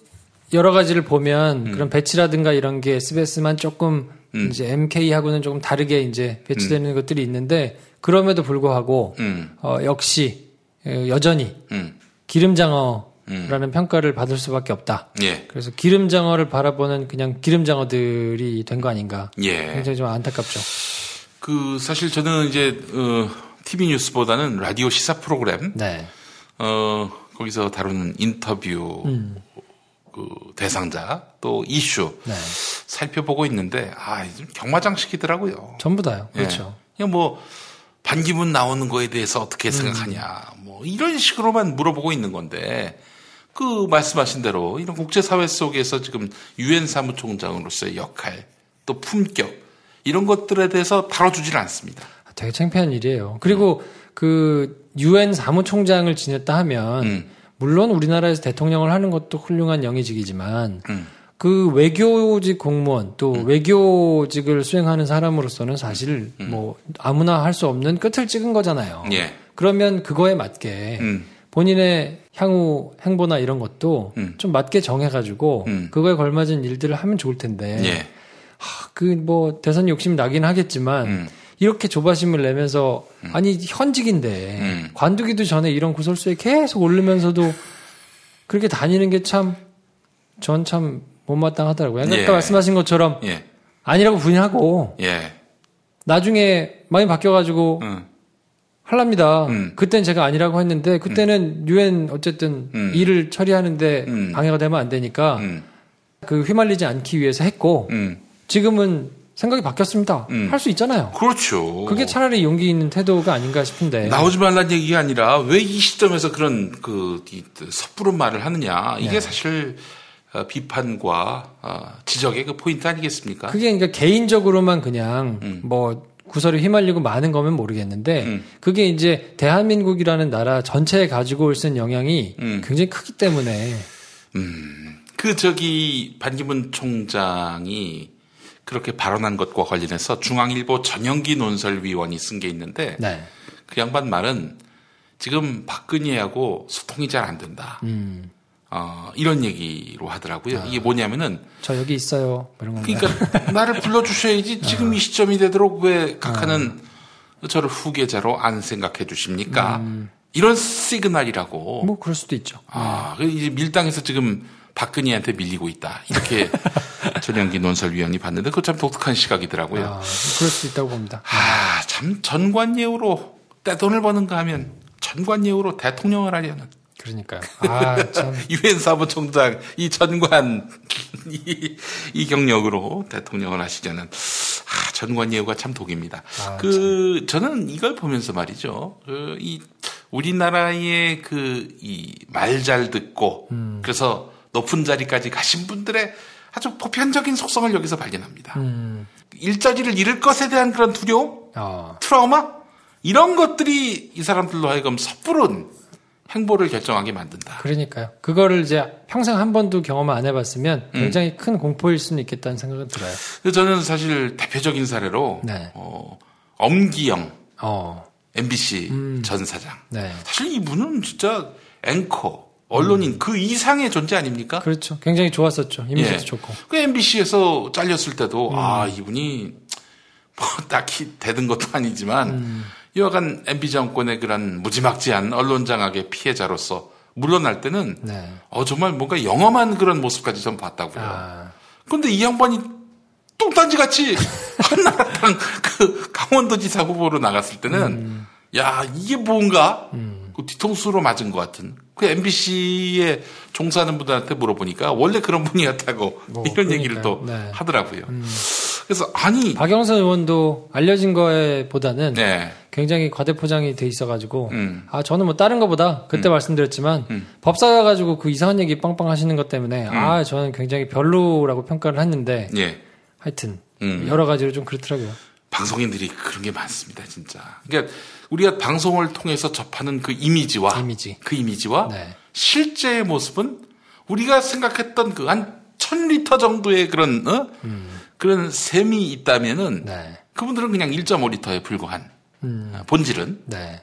여러 가지를 보면 그런 배치라든가 이런 게 SBS만 조금 이제 MK하고는 조금 다르게 이제 배치되는 것들이 있는데 그럼에도 불구하고 역시 여전히 기름장어라는 평가를 받을 수밖에 없다. 예. 그래서 기름장어를 바라보는 그냥 기름장어들이 된 거 아닌가. 예. 굉장히 좀 안타깝죠. 사실 저는 이제 TV 뉴스보다는 라디오 시사 프로그램 거기서 다루는 인터뷰 그 대상자 또 이슈 살펴보고 있는데 좀 경마장식이더라고요. 전부 다요. 그렇죠. 그냥 뭐 반기문 나오는 거에 대해서 어떻게 생각하냐 뭐 이런 식으로만 물어보고 있는 건데 그 말씀하신 대로 이런 국제사회 속에서 지금 유엔 사무총장으로서의 역할 또 품격 이런 것들에 대해서 다뤄주질 않습니다. 되게 창피한 일이에요. 그리고 그 유엔 사무총장을 지냈다 하면 물론 우리나라에서 대통령을 하는 것도 훌륭한 영의직이지만 그 외교직 공무원 또 외교직을 수행하는 사람으로서는 사실 뭐 아무나 할 수 없는 끝을 찍은 거잖아요. 예. 그러면 그거에 맞게 본인의 향후 행보나 이런 것도 좀 맞게 정해가지고 그거에 걸맞은 일들을 하면 좋을 텐데 예. 그 뭐 대선 욕심 나긴 하겠지만 이렇게 조바심을 내면서 아니 현직인데 관두기도 전에 이런 구설수에 계속 오르면서도 그렇게 다니는 게 참 전 참 못마땅하더라고요. 아까 말씀하신 것처럼 아니라고 부인하고 나중에 마음이 바뀌어가지고 할랍니다. 그때는 제가 아니라고 했는데 그때는 유엔 어쨌든 일을 처리하는데 방해가 되면 안 되니까 그 휘말리지 않기 위해서 했고 지금은 생각이 바뀌었습니다. 할 수 있잖아요. 그렇죠. 그게 차라리 용기 있는 태도가 아닌가 싶은데. 나오지 말란 얘기가 아니라 왜 이 시점에서 그런 섣부른 말을 하느냐. 이게 사실 비판과 지적의 그 포인트 아니겠습니까? 그게 그러니까 개인적으로만 그냥 뭐 구설에 휘말리고 마는 거면 모르겠는데 그게 이제 대한민국이라는 나라 전체에 가지고 올 수 있는 영향이 굉장히 크기 때문에. 반기문 총장이 그렇게 발언한 것과 관련해서 중앙일보 전영기 논설위원이 쓴 게 있는데 그 양반 말은 지금 박근혜하고 소통이 잘 안 된다. 이런 얘기로 하더라고요. 이게 뭐냐면은 저 여기 있어요. 이런 건가요? 그러니까 나를 불러주셔야지 지금 이 시점이 되도록 왜 각하는 저를 후계자로 안 생각해 주십니까? 이런 시그널이라고. 뭐 그럴 수도 있죠. 이제 밀당해서 지금 박근혜한테 밀리고 있다. 이렇게 전영기 논설위원이 봤는데 그거 참 독특한 시각이더라고요. 그럴 수 있다고 봅니다. 참 전관예우로 떼돈을 버는가 하면 전관예우로 대통령을 하려는. 그러니까요. 참. 유엔 사무총장 이 전관 이 경력으로 대통령을 하시려는 전관예우가 참 독입니다. 저는 이걸 보면서 말이죠. 이 우리나라의 이 말 잘 듣고 그래서 높은 자리까지 가신 분들의 아주 보편적인 속성을 여기서 발견합니다. 일자리를 잃을 것에 대한 그런 두려움, 트라우마 이런 것들이 이 사람들로 하여금 섣부른 행보를 결정하게 만든다. 그러니까요. 그거를 이제 평생 한 번도 경험을 안 해봤으면 굉장히 큰 공포일 수는 있겠다는 생각은 들어요. 저는 사실 대표적인 사례로 엄기영 MBC 전 사장. 사실 이분은 진짜 앵커, 언론인 그 이상의 존재 아닙니까? 그렇죠. 굉장히 좋았었죠. 이미지도 좋고. 그 MBC에서 잘렸을 때도 이분이 뭐 딱히 대든 것도 아니지만 여하간 MB 정권의 그런 무지막지한 언론 장악의 피해자로서 물러날 때는 정말 뭔가 영험한 그런 모습까지 좀 봤다고요. 그런데 이 양반이 똥단지 같이 한나라당 그 강원도지사 후보로 나갔을 때는 야 이게 뭔가 그 뒤통수로 맞은 것 같은. 그 MBC에 종사하는 분들한테 물어보니까 원래 그런 분이었다고 이런 얘기를 또 하더라고요. 그래서 박영선 의원도 알려진 거에 보다는 굉장히 과대포장이 돼 있어가지고 저는 뭐 다른 거보다 그때 말씀드렸지만 법사 가지고 그 이상한 얘기 빵빵 하시는 것 때문에 저는 굉장히 별로라고 평가를 했는데 하여튼 여러 가지로 좀 그렇더라고요. 방송인들이 그런 게 많습니다, 진짜. 그러니까 우리가 방송을 통해서 접하는 그 이미지와 네. 실제의 모습은 우리가 생각했던 그 한 1000리터 정도의 그런 그런 셈이 있다면은 네. 그분들은 그냥 1.5리터에 불과한 본질은 네.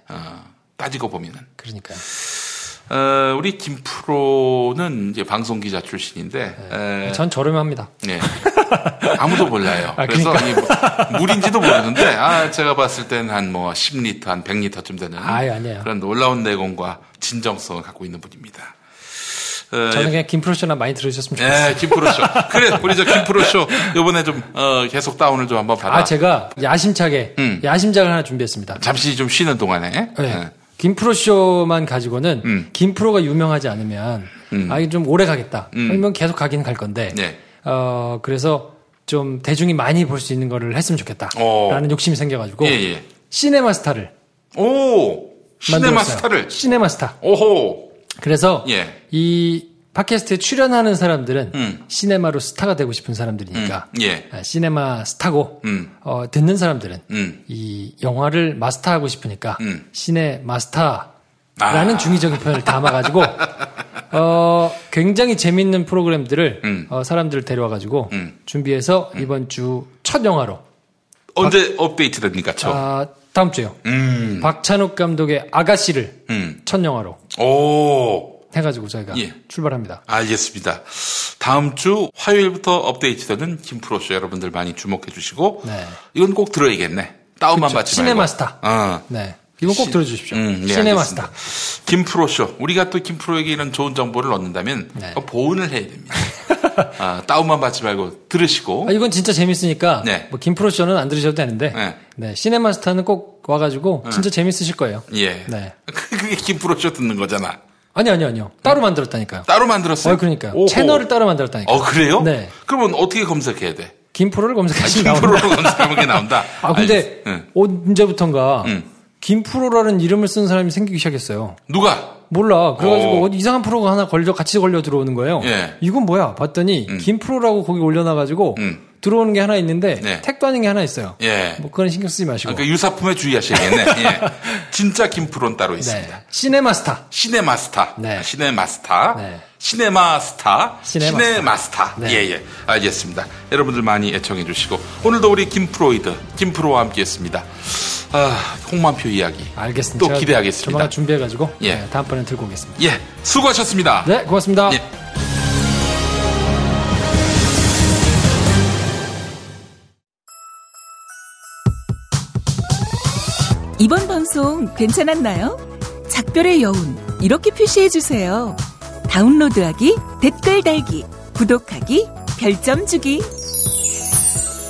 따지고 보면은. 그러니까요. 우리 김프로는 이제 방송 기자 출신인데, 네. 전 저렴 합니다. 네. 아무도 몰라요. 그래서 그러니까. 물인지도 모르는데, 제가 봤을 때는 한 10리터, 한 100리터쯤 되는 아니에요. 그런 놀라운 내공과 진정성을 갖고 있는 분입니다. 저는 그냥 김프로쇼나 많이 들으셨으면 좋겠어요. 네, 김프로쇼. 그래, 우리 저 김프로쇼 요번에 좀 계속 다운을 좀 한번 받아. 제가 야심차게 야심작을 하나 준비했습니다. 잠시 좀 쉬는 동안에. 네. 김프로쇼만 가지고는 김프로가 유명하지 않으면 이게 좀 오래 가겠다. 그러면 계속 가긴 갈 건데. 네. 그래서 좀 대중이 많이 볼 수 있는 거를 했으면 좋겠다라는 욕심이 생겨가지고 예. 시네마스타를 시네마스타. 오호. 그래서 이 팟캐스트에 출연하는 사람들은 시네마로 스타가 되고 싶은 사람들이니까 시네마 스타고 듣는 사람들은 이 영화를 마스터하고 싶으니까 시네 마스터라는 중의적인 표현을 담아가지고 굉장히 재밌는 프로그램들을 사람들을 데려와가지고 준비해서 이번 주 첫 영화로 언제 업데이트 됩니까? 다음 주요. 박찬욱 감독의 아가씨를 첫 영화로 해가지고 저희가 출발합니다. 알겠습니다. 다음 주 화요일부터 업데이트되는 김프로쇼 여러분들 많이 주목해 주시고 이건 꼭 들어야겠네. 다운만 받지 말고. 시네마스타. 네. 이건 꼭 들어주십시오. 시네마스타. 김프로쇼. 우리가 또 김프로에게 이런 좋은 정보를 얻는다면 보온을 해야 됩니다. 다운만 받지 말고 들으시고. 이건 진짜 재밌으니까 뭐 김프로쇼는 안 들으셔도 되는데 시네마스타는 꼭 와가지고 진짜 재밌으실 거예요. 예. 네. 그게 김프로쇼 듣는 거잖아. 아니요. 따로 만들었다니까요. 따로 만들었어요? 그러니까요. 오호. 채널을 따로 만들었다니까요. 그래요? 네. 그러면 어떻게 검색해야 돼? 김프로를 검색하시면 김프로를 검색하면 게 나온다. 근데 언제부턴가 김프로라는 이름을 쓰는 사람이 생기기 시작했어요. 누가? 몰라. 그래가지고 이상한 프로가 하나 같이 걸려 들어오는 거예요. 이건 뭐야? 봤더니 김프로라고 거기 올려놔가지고 들어오는 게 하나 있는데 택도 아닌 게 하나 있어요. 뭐 그건 신경 쓰지 마시고. 그러니까 유사품에 주의하셔야겠네. 진짜 김프로는 따로 있습니다. 시네마스타. 시네마스타. 예. 알겠습니다. 여러분들 많이 애청해 주시고 오늘도 우리 김프로와 함께했습니다. 홍만표 이야기. 알겠습니다. 또 기대하겠습니다. 조만간 준비해가지고 다음번에 들고 오겠습니다. 수고하셨습니다. 네, 고맙습니다. 이번 방송 괜찮았나요? 작별의 여운 이렇게 표시해주세요. 다운로드하기, 댓글 달기, 구독하기, 별점 주기.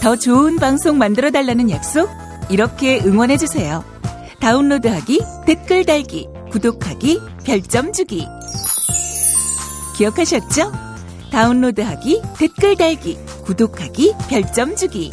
더 좋은 방송 만들어달라는 약속 이렇게 응원해주세요. 다운로드하기, 댓글 달기, 구독하기, 별점 주기. 기억하셨죠? 다운로드하기, 댓글 달기, 구독하기, 별점 주기.